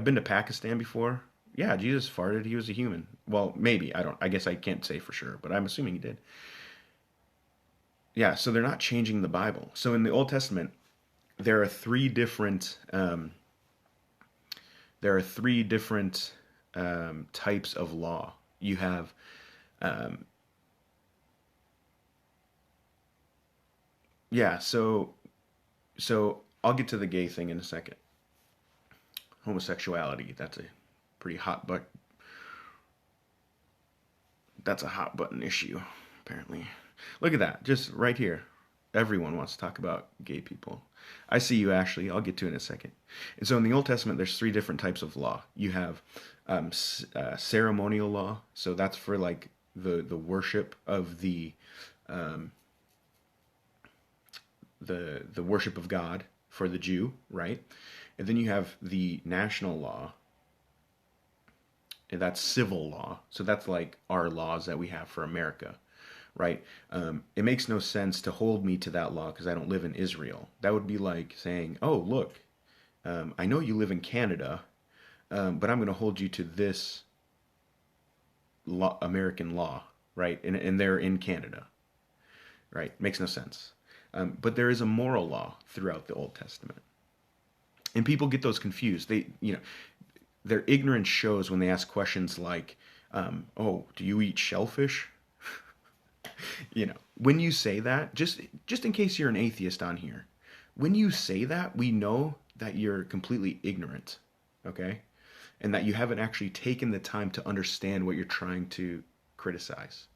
Speaker 1: been to Pakistan before. Yeah, Jesus farted. He was a human. Well, maybe I don't. I guess I can't say for sure, but I'm assuming he did. Yeah, so they're not changing the Bible. So in the Old Testament, there are three different there are three different types of law. You have um, yeah, so I'll get to the gay thing in a second. Homosexuality, pretty hot but that's a hot button issue apparently. Look at that, just right here. Everyone wants to talk about gay people. I see you, Ashley. I'll get to it in a second. And so in the Old Testament, there's three different types of law. You have ceremonial law, so that's for like the worship of um, the worship of God for the Jew, right? And then you have the national law, and that's civil law. So that's like our laws that we have for America, right? It makes no sense to hold me to that law because I don't live in Israel. That would be like saying, oh, look, I know you live in Canada, but I'm going to hold you to this American law, right? And they're in Canada, right? Makes no sense. But there is a moral law throughout the Old Testament. And people get those confused. Their ignorance shows when they ask questions like, "Oh, do you eat shellfish?" When you say that, just in case you're an atheist on here, when you say that, we know that you're completely ignorant, okay, and that you haven't actually taken the time to understand what you're trying to criticize.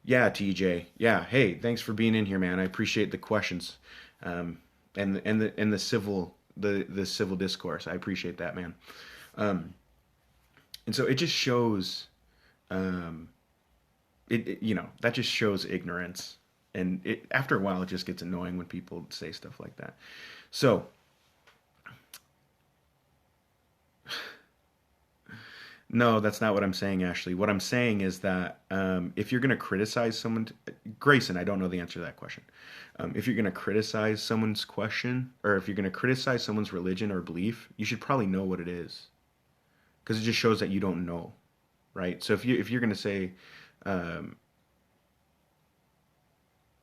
Speaker 1: Yeah, TJ. Yeah, hey, thanks for being in here, man. I appreciate the questions, and the civil discourse. I appreciate that, man. Um, and so it just shows, um, that just shows ignorance, and after a while, it just gets annoying when people say stuff like that. So no, that's not what I'm saying, Ashley. What I'm saying is that if you're going to criticize someone, Grayson, I don't know the answer to that question. If you're going to criticize someone's question, or if you're going to criticize someone's religion or belief, you should probably know what it is, because it just shows that you don't know, right? So if you're going to say, um,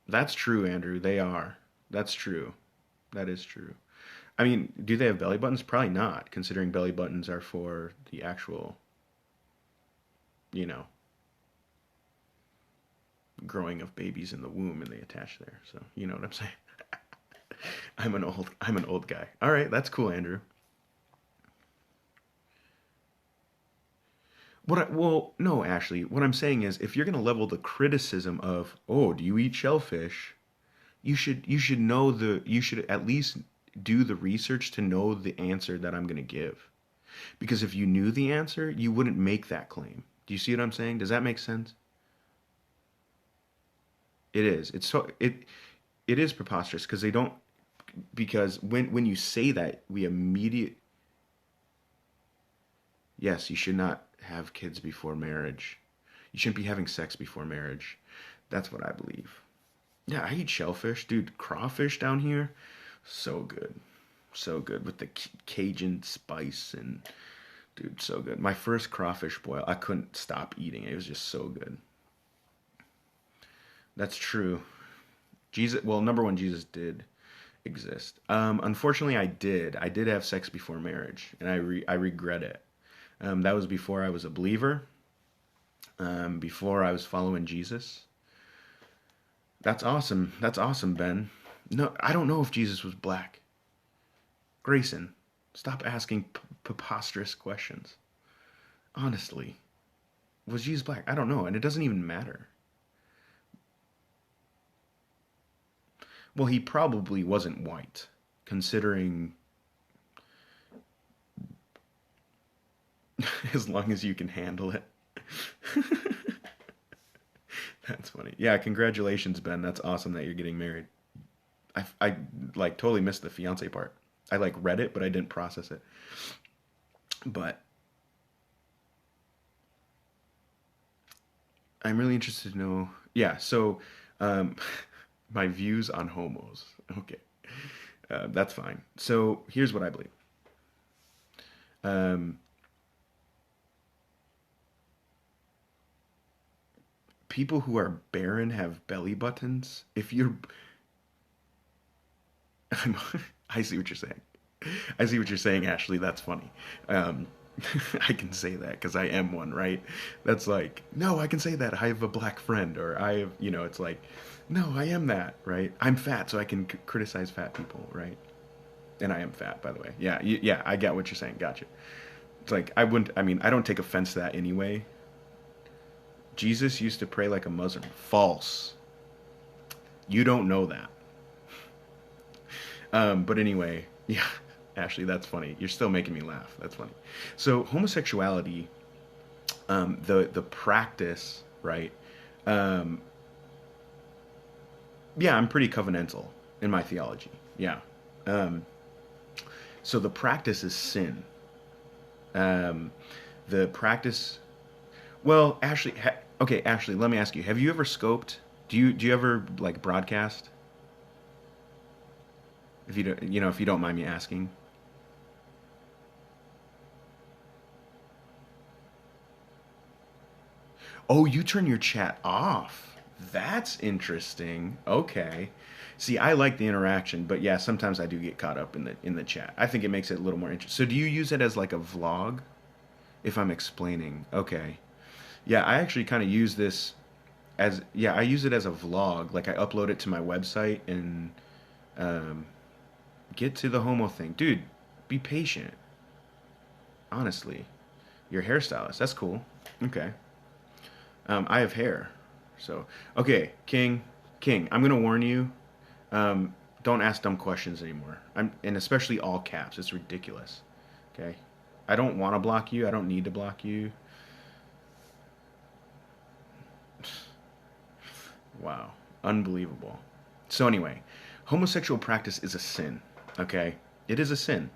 Speaker 1: that's true, Andrew, they are. That's true. That is true. I mean, do they have belly buttons? Probably not, considering belly buttons are for the actual, you know, growing of babies in the womb and they attach there. So you know what I'm saying. I'm an old guy. All right, that's cool, Andrew. Well, no, Ashley. What I'm saying is, if you're gonna level the criticism of, oh, do you eat shellfish? You should at least do the research to know the answer that I'm gonna give. Because if you knew the answer, you wouldn't make that claim. Do you see what I'm saying? Does that make sense? It is. It is preposterous because they don't because when you say that, we immediate yes, you should not have kids before marriage. You shouldn't be having sex before marriage. That's what I believe. Yeah, I eat shellfish, dude. Crawfish down here, so good, so good with the Cajun spice and dude, so good. My first crawfish boil, I couldn't stop eating it. It was just so good. That's true. Jesus, well, number one, Jesus did exist. Unfortunately, I did. I did have sex before marriage, and I regret it. That was before I was a believer. Before I was following Jesus. That's awesome. That's awesome, Ben. No, I don't know if Jesus was black. Grayson, stop asking preposterous questions. Honestly, was Jesus black? I don't know, and it doesn't even matter. Well, he probably wasn't white, considering as long as you can handle it. That's funny. Yeah, congratulations, Ben. That's awesome that you're getting married. I like totally missed the fiance part. I like read it, but I didn't process it. But I'm really interested to know. Yeah, so um, my views on homos. Okay, that's fine. So here's what I believe. Um, people who are barren have belly buttons. If you're, I see what you're saying. I see what you're saying, Ashley. That's funny. Um, I can say that because I am one, right? That's like, no, I can say that. I have a black friend, or I have, it's like, no, I am that, right? I'm fat, so I can criticize fat people, right? And I am fat, by the way. Yeah, yeah, I get what you're saying. Gotcha. It's like, I wouldn't, I mean, I don't take offense to that anyway. Jesus used to pray like a Muslim. False. You don't know that. But anyway, yeah, Ashley, that's funny. You're still making me laugh. That's funny. So homosexuality, the practice, right? Um, yeah, I'm pretty covenantal in my theology. Yeah. Um, so the practice is sin. Um, the practice. Well, Ashley. Okay, Ashley. Let me ask you. Have you ever scoped? Do you ever like broadcast? If you don't, if you don't mind me asking. Oh, you turn your chat off. That's interesting. Okay. See, I like the interaction, but yeah, sometimes I do get caught up in the chat. I think it makes it a little more interesting. So do you use it as like a vlog? If I'm explaining. Okay. Yeah, I actually kind of use this as yeah, I use it as a vlog. Like I upload it to my website and um, get to the homo thing. Dude, be patient. Honestly. Your hairstylist. That's cool. Okay. I have hair. So, okay, King, I'm gonna warn you. Don't ask dumb questions anymore. And especially all caps. It's ridiculous. Okay, I don't want to block you. I don't need to block you. Wow, unbelievable. So anyway, homosexual practice is a sin. Okay, it is a sin,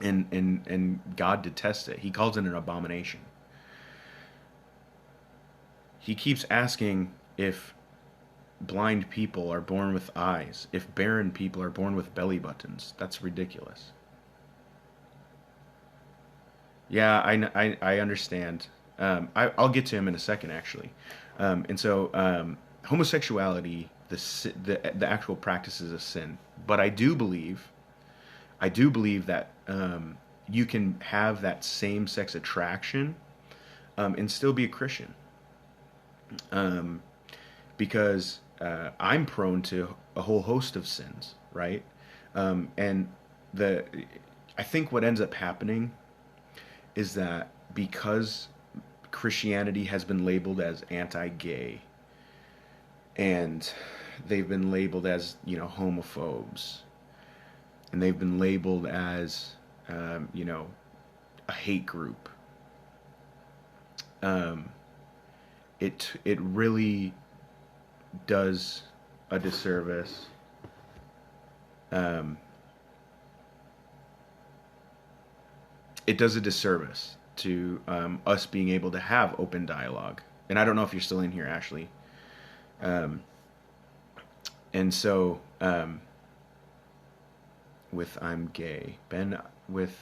Speaker 1: and God detests it. He calls it an abomination. He keeps asking if blind people are born with eyes, if barren people are born with belly buttons. That's ridiculous. Yeah, I understand. I'll get to him in a second, actually. And so, homosexuality, the actual practice is a sin. But I do believe that you can have that same sex attraction and still be a Christian. Um, because I'm prone to a whole host of sins, right? And the I think what ends up happening is that because Christianity has been labeled as anti-gay and they've been labeled as homophobes and they've been labeled as a hate group. Um, it really does a disservice. Um, it does a disservice to us being able to have open dialogue. And I don't know if you're still in here, Ashley. Um, and so, with I'm gay. Ben with,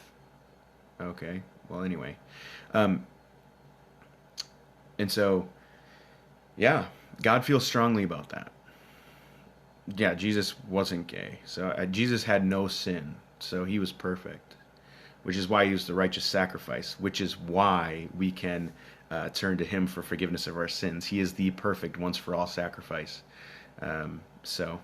Speaker 1: okay. Well, anyway. Um, and so, yeah, God feels strongly about that. Yeah, Jesus wasn't gay. So Jesus had no sin. So he was perfect, which is why he was the righteous sacrifice, which is why we can turn to him for forgiveness of our sins. He is the perfect once for all sacrifice. So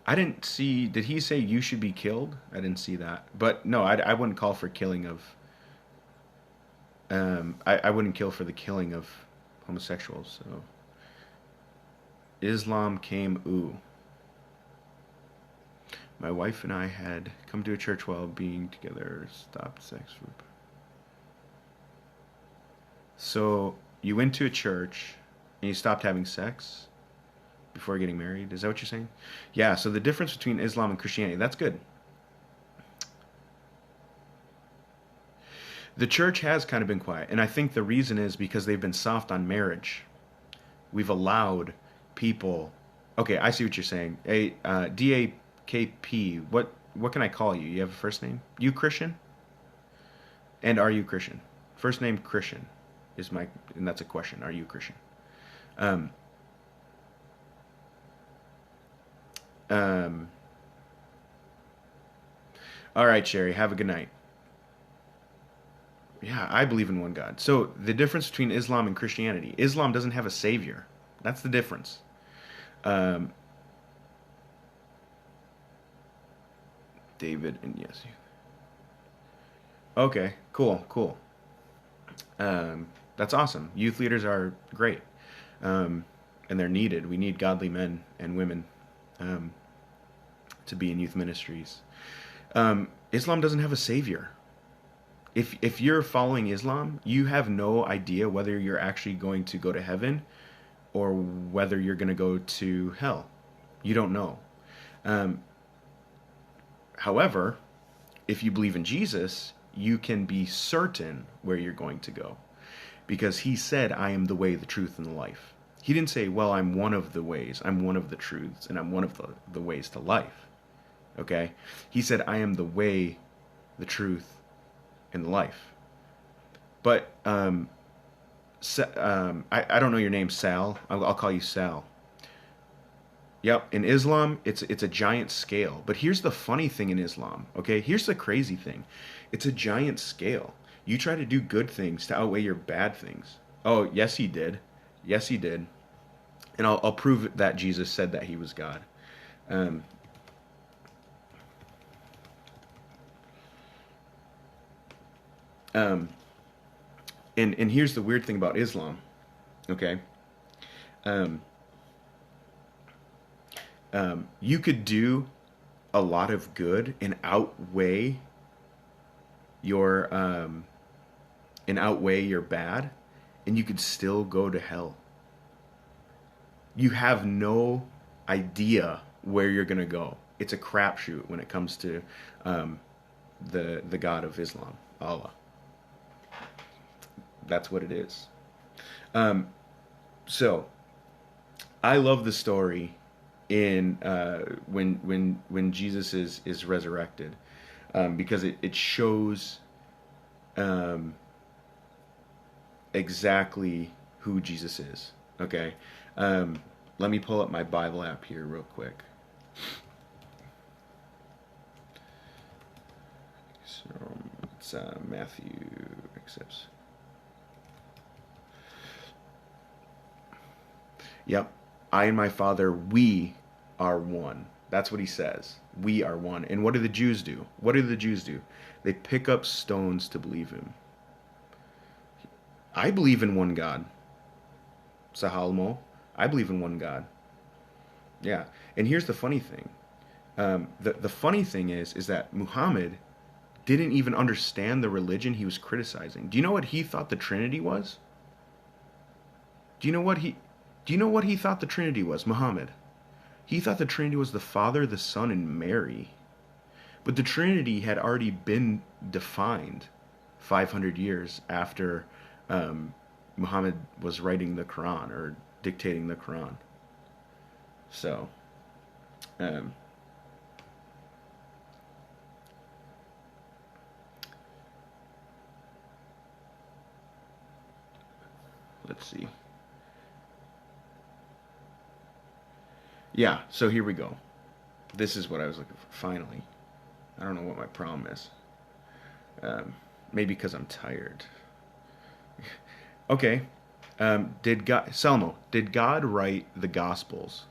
Speaker 1: I didn't see, did he say you should be killed? I didn't see that. But no, I wouldn't call for killing of, I wouldn't kill for the killing of homosexuals. So Islam came, ooh. My wife and I had come to a church while being together, stopped sex group. So you went to a church and you stopped having sex before getting married? Is that what you're saying? Yeah, so the difference between Islam and Christianity, that's good. The church has kind of been quiet, and I think the reason is because they've been soft on marriage. We've allowed people. Okay, I see what you're saying. DAKP. What can I call you? You have a first name? You Christian? And are you Christian? First name Christian is my, and that's a question. Are you Christian? Um, um, all right, Sherry, have a good night. Yeah, I believe in one God. So the difference between Islam and Christianity, Islam doesn't have a savior. That's the difference. Um, David and yes. Okay, cool, cool. Um, that's awesome. Youth leaders are great, um, and they're needed. We need godly men and women um, to be in youth ministries. Islam doesn't have a savior. If you're following Islam, you have no idea whether you're actually going to go to heaven or whether you're going to go to hell. You don't know. Um, However, if you believe in Jesus, you can be certain where you're going to go because he said, I am the way, the truth, and the life. He didn't say, well, I'm one of the ways, I'm one of the truths, and I'm one of the ways to life. Okay? He said, I am the way, the truth, and the life. But I don't know your name, Sal. I'll call you Sal. Yep, in Islam, it's a giant scale. But here's the funny thing in Islam, okay? Here's the crazy thing. It's a giant scale. You try to do good things to outweigh your bad things. Oh, yes, he did. Yes, he did. And I'll prove that Jesus said that he was God. Um, um, and here's the weird thing about Islam, okay? Um, you could do a lot of good your outweigh your bad, and you could still go to hell. You have no idea where you're gonna go. It's a crapshoot when it comes to um, the God of Islam, Allah. That's what it is. Um, so I love the story in when Jesus is resurrected because it shows um, exactly who Jesus is. Okay, um, let me pull up my Bible app here real quick. So it's Matthew accepts. Yep, I and my Father, we are one. That's what he says. We are one. And what do the Jews do? What do the Jews do? They pick up stones to believe him. I believe in one God. Sahalmo. I believe in one God. Yeah. And here's the funny thing. The funny thing is that Muhammad didn't even understand the religion he was criticizing. Do you know what he thought the Trinity was? Do you know what he Do you know what he thought the Trinity was, Muhammad? He thought the Trinity was the Father, the Son, and Mary. But the Trinity had already been defined 500 years after um, Muhammad was writing the Quran or dictating the Quran. So, um, let's see. Yeah, so here we go. This is what I was looking for, finally. I don't know what my problem is. Um, Maybe because I'm tired. Okay. Did God write the Gospels?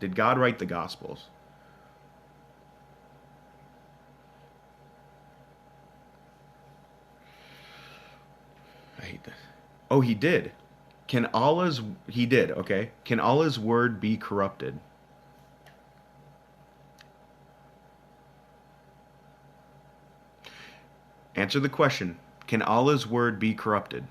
Speaker 1: Did God write the Gospels? I hate this. Oh, he did. He did, okay. Can Allah's word be corrupted? Answer the question. Can Allah's word be corrupted?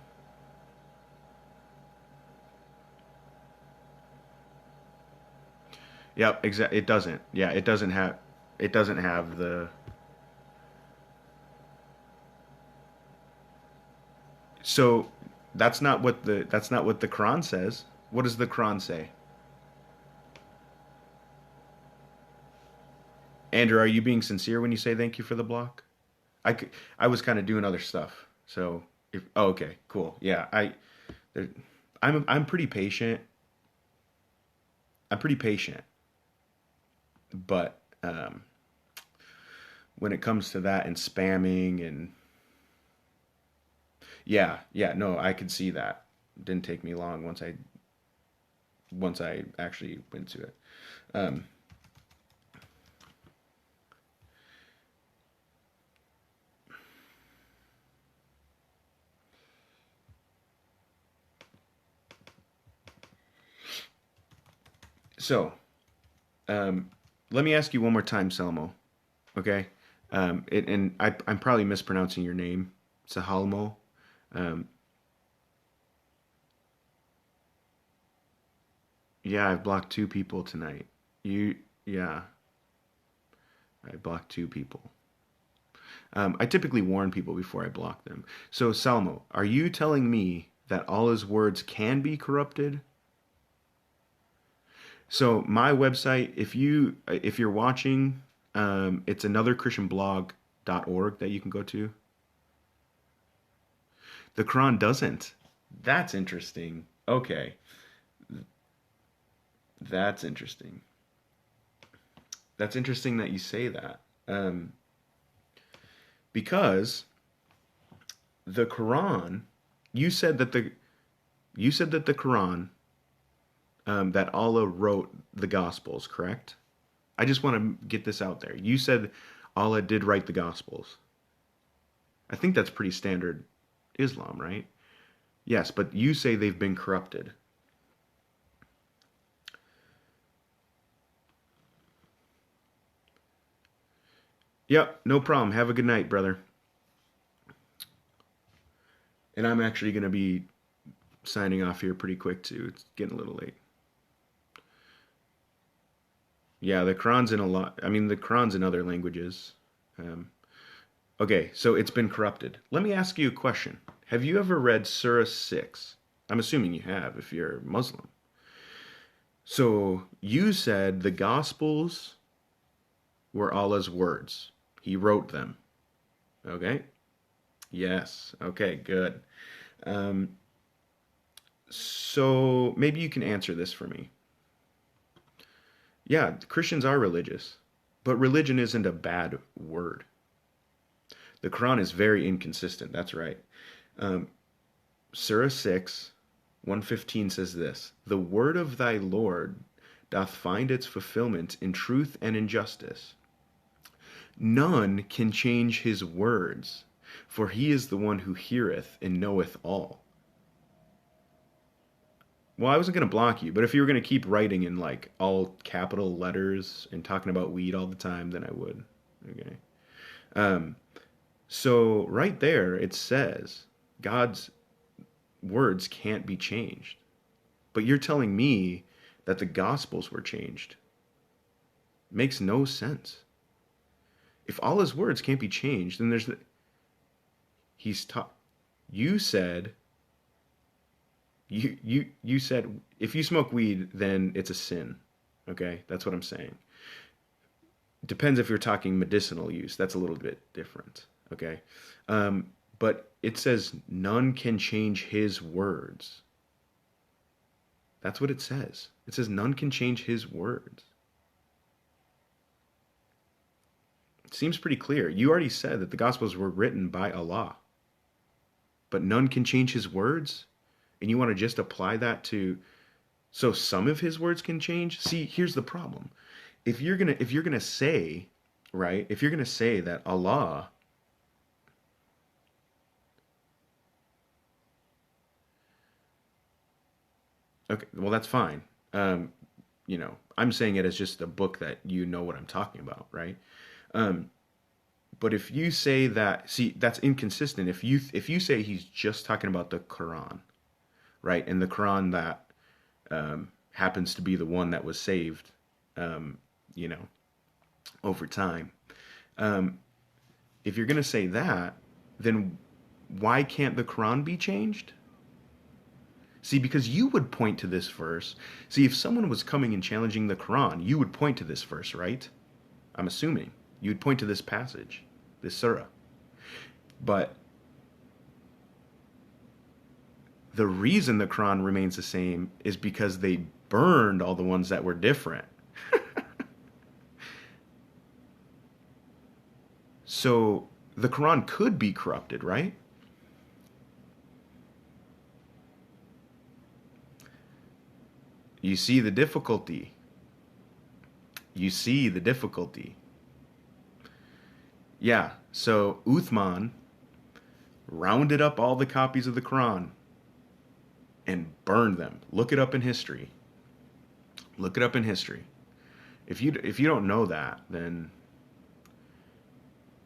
Speaker 1: Yep, exactly. It doesn't. Yeah, it doesn't have the So that's not what the Quran says. What does the Quran say? Andrew, are you being sincere when you say thank you for the block? I was kind of doing other stuff. So if oh, okay, cool. Yeah, there, I'm pretty patient. I'm pretty patient, but when it comes to that and spamming and yeah, yeah, no, I could see that. Didn't take me long once I actually went to it. Um, so um, let me ask you one more time, Selmo. Okay, I'm probably mispronouncing your name, Sahalmo. Um, yeah, I've blocked two people tonight. You, yeah, I blocked two people. I typically warn people before I block them. So, Salmo, are you telling me that all his words can be corrupted? So, my website, if you're watching, it's anotherchristianblog.org that you can go to. The Quran doesn't. That's interesting. Okay, that's interesting. That's interesting that you say that. Because the Quran, you said that the you said that the Quran that Allah wrote the Gospels, correct? I just want to get this out there. You said Allah did write the Gospels. I think that's pretty standard Islam, right? Yes, but you say they've been corrupted. Yep, no problem. Have a good night, brother. And I'm actually going to be signing off here pretty quick, too. It's getting a little late. Yeah, the Quran's in a lot. I mean, the Quran's in other languages. Um, okay, so it's been corrupted. Let me ask you a question. Have you ever read Surah 6? I'm assuming you have if you're Muslim. So you said the Gospels were Allah's words. He wrote them. Okay? Yes. Okay, good. Um, so maybe you can answer this for me. Yeah, Christians are religious, but religion isn't a bad word. The Quran is very inconsistent. That's right. Um, Surah 6, 115 says this: The word of thy Lord doth find its fulfillment in truth and in justice. None can change his words, for he is the one who heareth and knoweth all. Well, I wasn't going to block you, but if you were going to keep writing in like all capital letters and talking about weed all the time, then I would. Okay. Um, so right there, it says God's words can't be changed. But you're telling me that the Gospels were changed. Makes no sense. If all his words can't be changed, then he's taught. You said you said if you smoke weed, then it's a sin. Okay, that's what I'm saying. Depends if you're talking medicinal use. That's a little bit different. Okay, but it says none can change his words. That's what it says. It says none can change his words. It seems pretty clear. You already said that the Gospels were written by Allah, but none can change his words? And you want to just apply that to so some of his words can change? See, here's the problem. If you're gonna say, right, if you're gonna say that Allah, okay, well that's fine. I'm saying it as just a book that you know what I'm talking about, right? Um, but if you say that, see, that's inconsistent. If you say he's just talking about the Quran, right, and the Quran that happens to be the one that was saved, um, you know, over time. Um, if you're gonna say that, then why can't the Quran be changed? See, because you would point to this verse. See, if someone was coming and challenging the Quran, you would point to this verse, right? I'm assuming. You'd point to this passage, this surah. But The reason the Quran remains the same is because they burned all the ones that were different. So the Quran could be corrupted, right? You see the difficulty. You see the difficulty. Yeah, so Uthman rounded up all the copies of the Quran and burned them. Look it up in history. Look it up in history. If you don't know that, then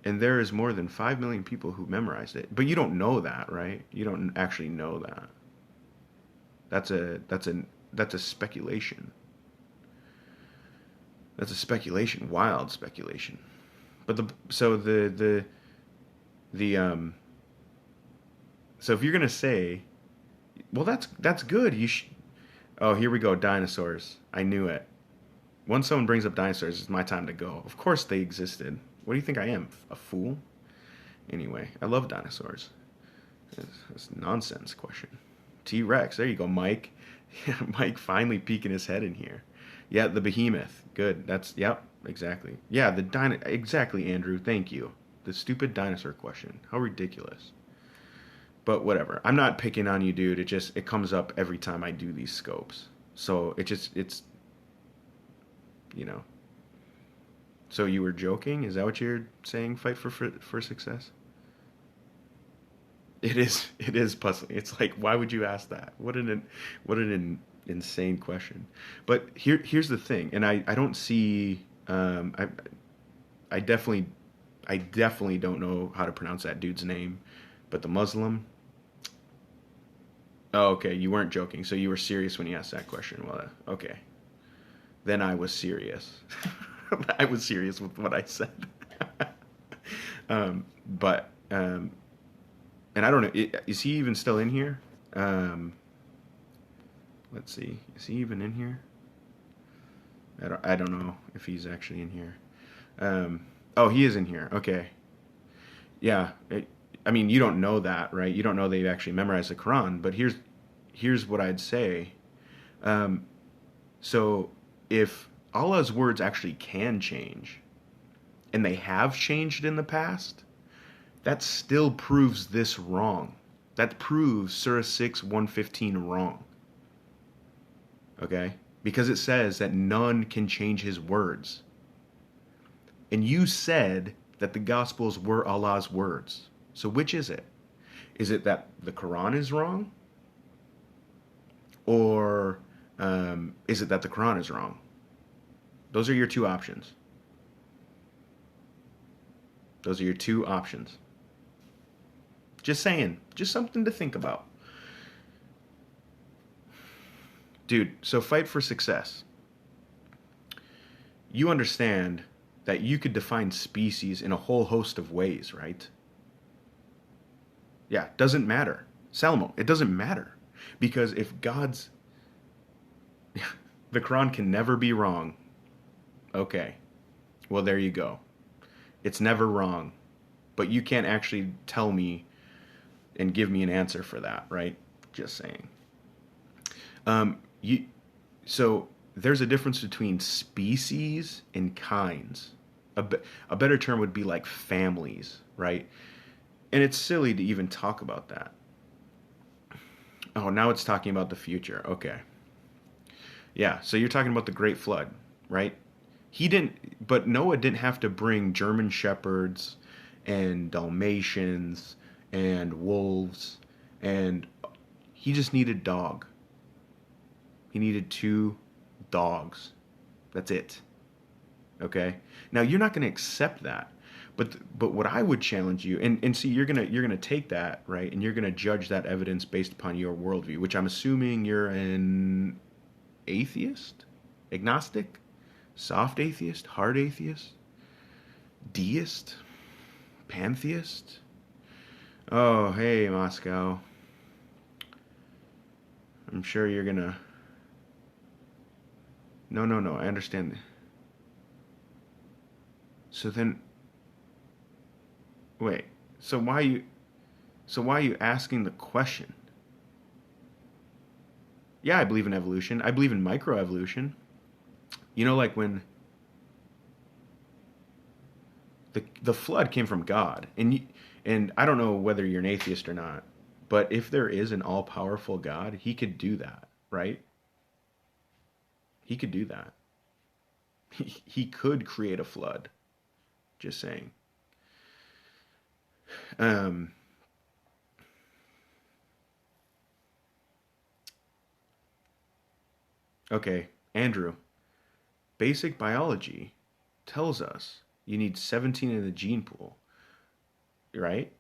Speaker 1: and there is more than 5 million people who memorized it. But you don't know that, right? You don't actually know that. That's a speculation. That's a speculation, wild speculation. But the so if you're gonna say, well, that's good. Oh, here we go, dinosaurs. I knew it. Once someone brings up dinosaurs, it's my time to go. Of course they existed. What do you think I am, a fool? Anyway, I love dinosaurs. That's a nonsense question. T-Rex. There you go, Mike. Yeah, Mike finally peeking his head in here. Yeah, the behemoth. Good. Yep, exactly. Yeah, exactly, Andrew. Thank you. The stupid dinosaur question. How ridiculous. But whatever. I'm not picking on you, dude. It comes up every time I do these scopes. So it's you know. So you were joking? Is that what you're saying? Fight for success? It is puzzling. It's like, why would you ask that? Insane question. But here's the thing, and I don't see I definitely don't know how to pronounce that dude's name, but the Muslim. Oh, okay, you weren't joking, so you were serious when you asked that question. Well, okay, then I was serious. I was serious with what I said. But and I don't know, is he even still in here? Let's see, is he even in here? I don't know if he's actually in here. Oh, he is in here. Okay. Yeah. I mean, you don't know that, right? You don't know they've actually memorized the Quran. But here's what I'd say. So if Allah's words actually can change, and they have changed in the past, that still proves this wrong. That proves Surah 6, 115 wrong. Okay? Because it says that none can change his words. And you said that the Gospels were Allah's words. So which is it? Is it that the Quran is wrong? Or is it that the Quran is wrong? Those are your two options. Those are your two options. Just saying. Just something to think about. Dude, so fight for success. You understand that you could define species in a whole host of ways, right? Yeah, doesn't matter. Salmo, it doesn't matter. Because if God's... the Quran can never be wrong. Okay. Well, there you go. It's never wrong. But you can't actually tell me and give me an answer for that, right? Just saying. So there's a difference between species and kinds. A better term would be like families, right? And it's silly to even talk about that. Oh, now it's talking about the future. Okay. Yeah, so you're talking about the Great Flood, right? But Noah didn't have to bring German Shepherds and Dalmatians and wolves, and he just needed dog. He needed 2 dogs. That's it. Okay? Now you're not going to accept that. But what I would challenge you, and see, you're gonna take that, right, and you're gonna judge that evidence based upon your worldview, which I'm assuming you're an atheist, agnostic, soft atheist, hard atheist, deist, pantheist. Oh, hey, Moscow. I'm sure you're gonna. No, I understand. So then, wait. So why are you asking the question? Yeah, I believe in evolution. I believe in microevolution. You know, like when the flood came from God, and I don't know whether you're an atheist or not, but if there is an all powerful God, He could do that, right? He could do that. He could create a flood. Just saying. Um, okay, Andrew. Basic biology tells us you need 17 in the gene pool, right?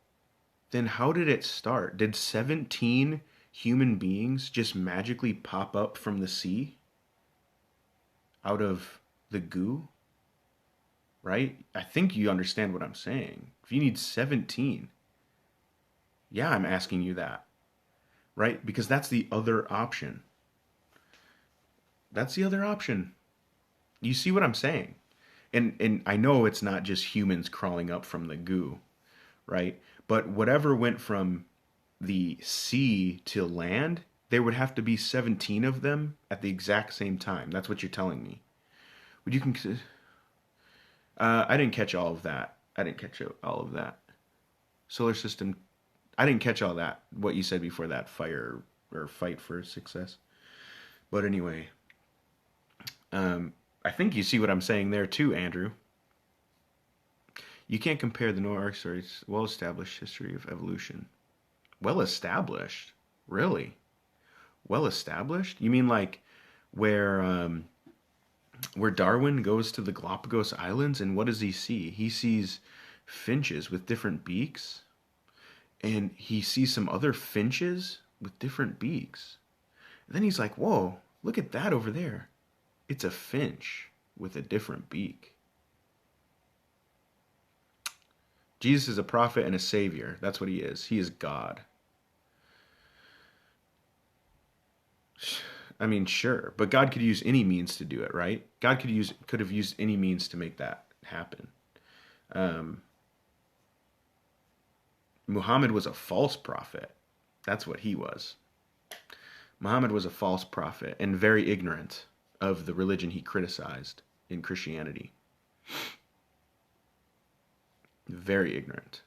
Speaker 1: Then how did it start? Did 17 human beings just magically pop up from the sea out of the goo, right? I think you understand what I'm saying. If you need 17, yeah, I'm asking you that, right? Because that's the other option. That's the other option. You see what I'm saying? And I know it's not just humans crawling up from the goo, right? But whatever went from the sea to land, there would have to be 17 of them at the exact same time. That's what you're telling me. Would you consider? I didn't catch all of that. I didn't catch all of that. Solar system. I didn't catch all that. What you said before that, fire or fight for success. But anyway, I think you see what I'm saying there too, Andrew. You can't compare the Noah Ark story's well-established history of evolution. Well-established? Really? Well-established? You mean like where where Darwin goes to the Galapagos Islands and what does he see? He sees finches with different beaks and he sees some other finches with different beaks. And then he's like, "Whoa, look at that over there. It's a finch with a different beak." Jesus is a prophet and a savior. That's what he is. He is God. I mean, sure, but God could use any means to do it, right? God could have used any means to make that happen. Um, Muhammad was a false prophet. That's what he was. Muhammad was a false prophet and very ignorant of the religion he criticized in Christianity. Very ignorant.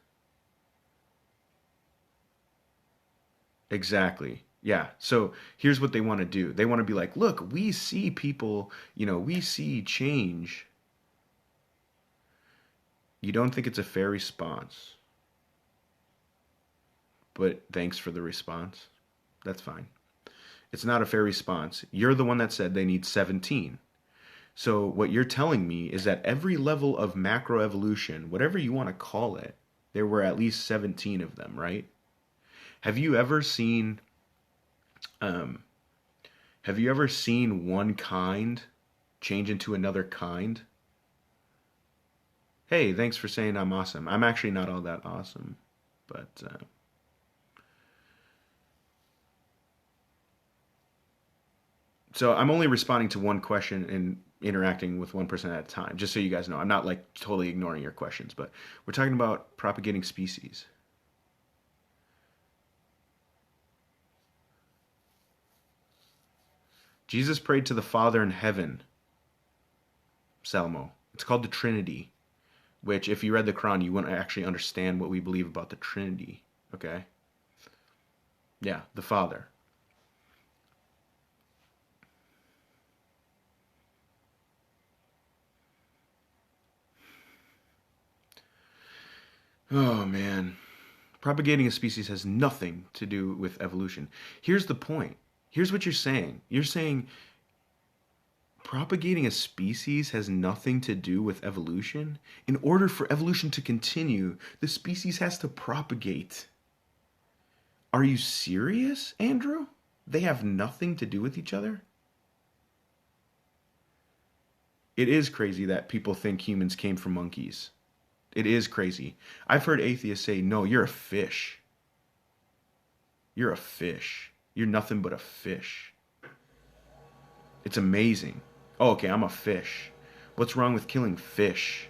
Speaker 1: Exactly. Yeah. So here's what they want to do. They want to be like, look, we see people, we see change. You don't think it's a fair response, but thanks for the response. That's fine. It's not a fair response. You're the one that said they need 17. So what you're telling me is that every level of macroevolution, whatever you want to call it, there were at least 17 of them, right? Have you ever seen um, have you ever seen one kind change into another kind? Hey, thanks for saying I'm awesome. I'm actually not all that awesome, but so I'm only responding to one question and interacting with one person at a time, just so you guys know. I'm not like totally ignoring your questions, but we're talking about propagating species. Jesus prayed to the Father in heaven, Salmo. It's called the Trinity, which if you read the Quran, you wouldn't actually understand what we believe about the Trinity. Okay? Yeah, the Father. Oh man. Propagating a species has nothing to do with evolution. Here's the point. Here's what you're saying. You're saying propagating a species has nothing to do with evolution. In order for evolution to continue, the species has to propagate. Are you serious, Andrew? They have nothing to do with each other? It is crazy that people think humans came from monkeys. It is crazy. I've heard atheists say, no, you're a fish. You're a fish. You're nothing but a fish. It's amazing. Oh, okay, I'm a fish. What's wrong with killing fish?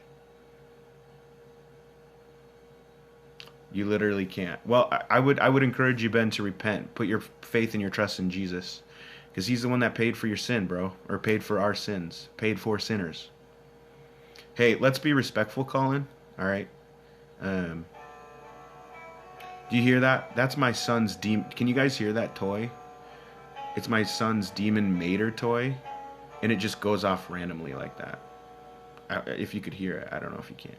Speaker 1: You literally can't. Well, I would encourage you, Ben, to repent. Put your faith and your trust in Jesus, Because he's the one that paid for your sin, bro. Or paid for our sins. Paid for sinners. Hey, let's be respectful, Colin. All right. Um, do you hear that? That's my son's demon. Can you guys hear that toy? It's my son's Demon Mater toy. And it just goes off randomly like that. If you could hear it. I don't know if you can.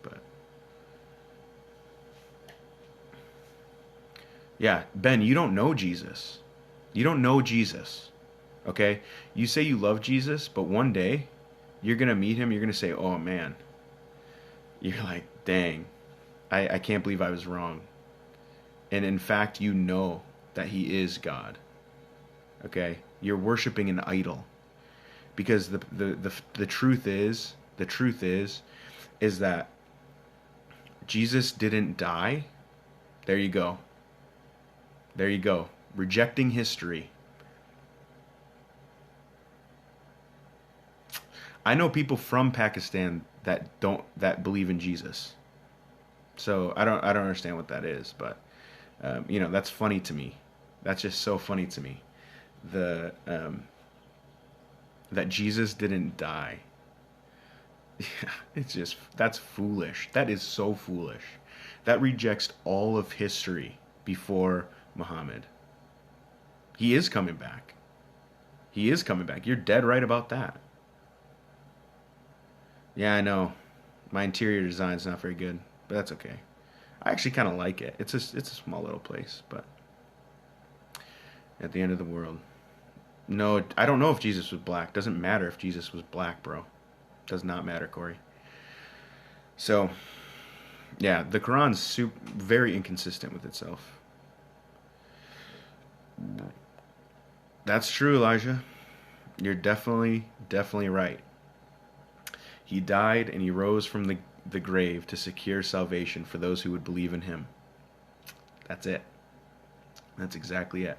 Speaker 1: But yeah, Ben, you don't know Jesus. You don't know Jesus. Okay? You say you love Jesus, but one day you're going to meet him. You're going to say, oh man. You're like, dang. I can't believe I was wrong. And in fact, you know that he is God. Okay? You're worshiping an idol. Because the truth is that Jesus didn't die. There you go. There you go. Rejecting history. I know people from Pakistan that believe in Jesus. So I don't understand what that is, but that's funny to me. That's just so funny to me. That Jesus didn't die. Yeah, that's foolish. That is so foolish. That rejects all of history before Muhammad. He is coming back. He is coming back. You're dead right about that. Yeah, I know. My interior design's not very good, but that's okay. I actually kind of like it. It's a small little place, but at the end of the world. No, I don't know if Jesus was black. Doesn't matter if Jesus was black, bro. Does not matter, Corey. So, yeah, the Quran's very inconsistent with itself. That's true, Elijah. You're definitely right. He died and he rose from the grave to secure salvation for those who would believe in him. That's it. That's exactly it.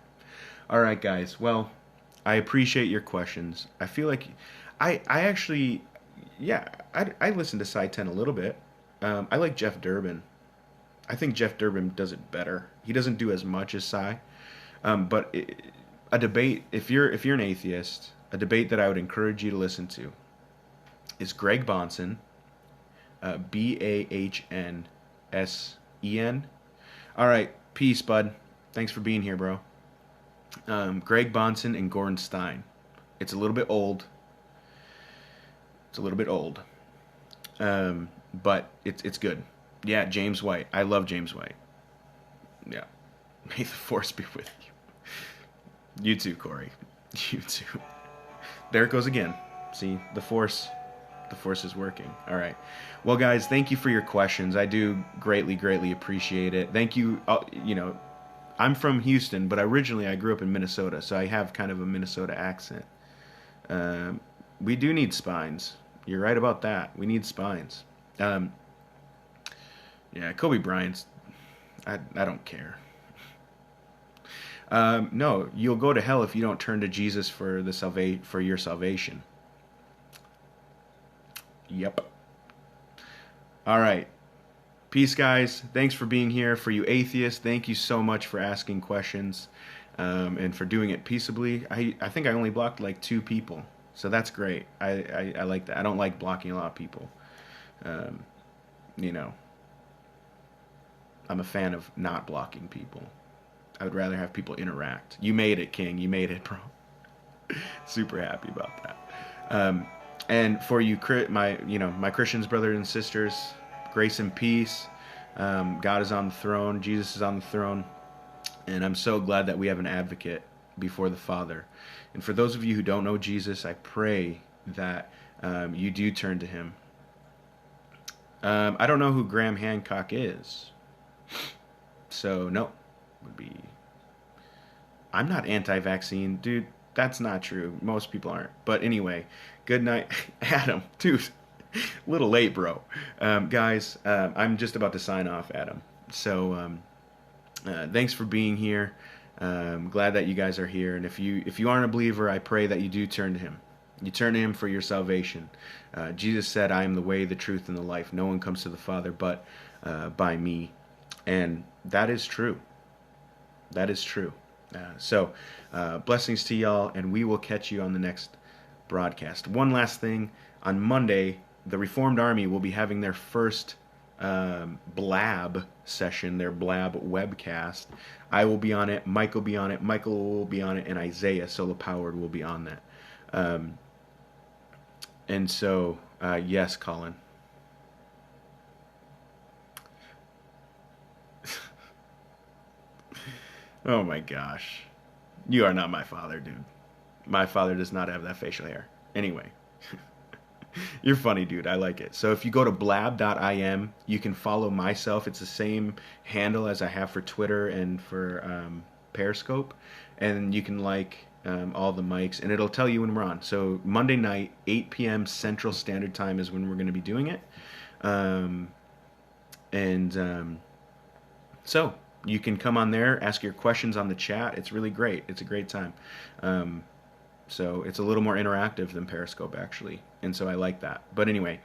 Speaker 1: All right, guys. Well, I appreciate your questions. I feel like I actually, yeah, I listen to Side 10 a little bit. I like Jeff Durbin. I think Jeff Durbin does it better. He doesn't do as much as Cy. But a debate, if you're an atheist, a debate that I would encourage you to listen to is Greg Bahnsen, Bahnsen. All right, peace, bud. Thanks for being here, bro. Greg Bahnsen and Gordon Stein. It's a little bit old. But it's good. Yeah, James White. I love James White. Yeah. May the force be with you. You too, Corey. You too. There it goes again. See, the force is working. All right. Well, guys, thank you for your questions. I do greatly appreciate it. Thank you. I'm from Houston, but originally I grew up in Minnesota, so I have kind of a Minnesota accent. We do need spines. You're right about that. We need spines. Yeah, Kobe Bryant's. I don't care. No, you'll go to hell if you don't turn to Jesus for your salvation. Yep. All right. Peace, guys. Thanks for being here. For you atheists, thank you so much for asking questions and for doing it peaceably. I think I only blocked like 2 people, so that's great. I like that. I don't like blocking a lot of people. I'm a fan of not blocking people. I would rather have people interact. You made it, King. You made it, bro. Super happy about that. And for you, my Christians, brothers and sisters, grace and peace. God is on the throne. Jesus is on the throne. And I'm so glad that we have an advocate before the Father. And for those of you who don't know Jesus, I pray that you do turn to him. I don't know who Graham Hancock is. So, no. I'm not anti-vaccine. Dude, that's not true. Most people aren't. But anyway, good night. Adam, dude. Little late, bro. Guys, I'm just about to sign off, Adam. So, thanks for being here. Glad that you guys are here. And if you aren't a believer, I pray that you do turn to him. You turn to him for your salvation. Jesus said, I am the way, the truth, and the life. No one comes to the Father but by me. And that is true. That is true. Blessings to y'all, and we will catch you on the next broadcast. One last thing. On Monday, the Reformed Army will be having their first Blab session, their Blab webcast. I will be on it. Mike will be on it. Michael will be on it, and Isaiah Sola Powered will be on that. And so, yes, Colin. Oh my gosh. You are not my father, dude. My father does not have that facial hair. Anyway. You're funny, dude. I like it. So if you go to blab.im, you can follow myself. It's the same handle as I have for Twitter and for Periscope. And you can like all the mics, and it'll tell you when we're on. So Monday night, 8 p.m. Central Standard Time is when we're going to be doing it. So you can come on there, ask your questions on the chat. It's really great. It's a great time. So it's a little more interactive than Periscope, actually. And so I like that. But anyway,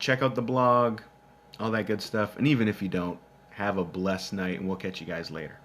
Speaker 1: check out the blog, all that good stuff. And even if you don't, have a blessed night, and we'll catch you guys later.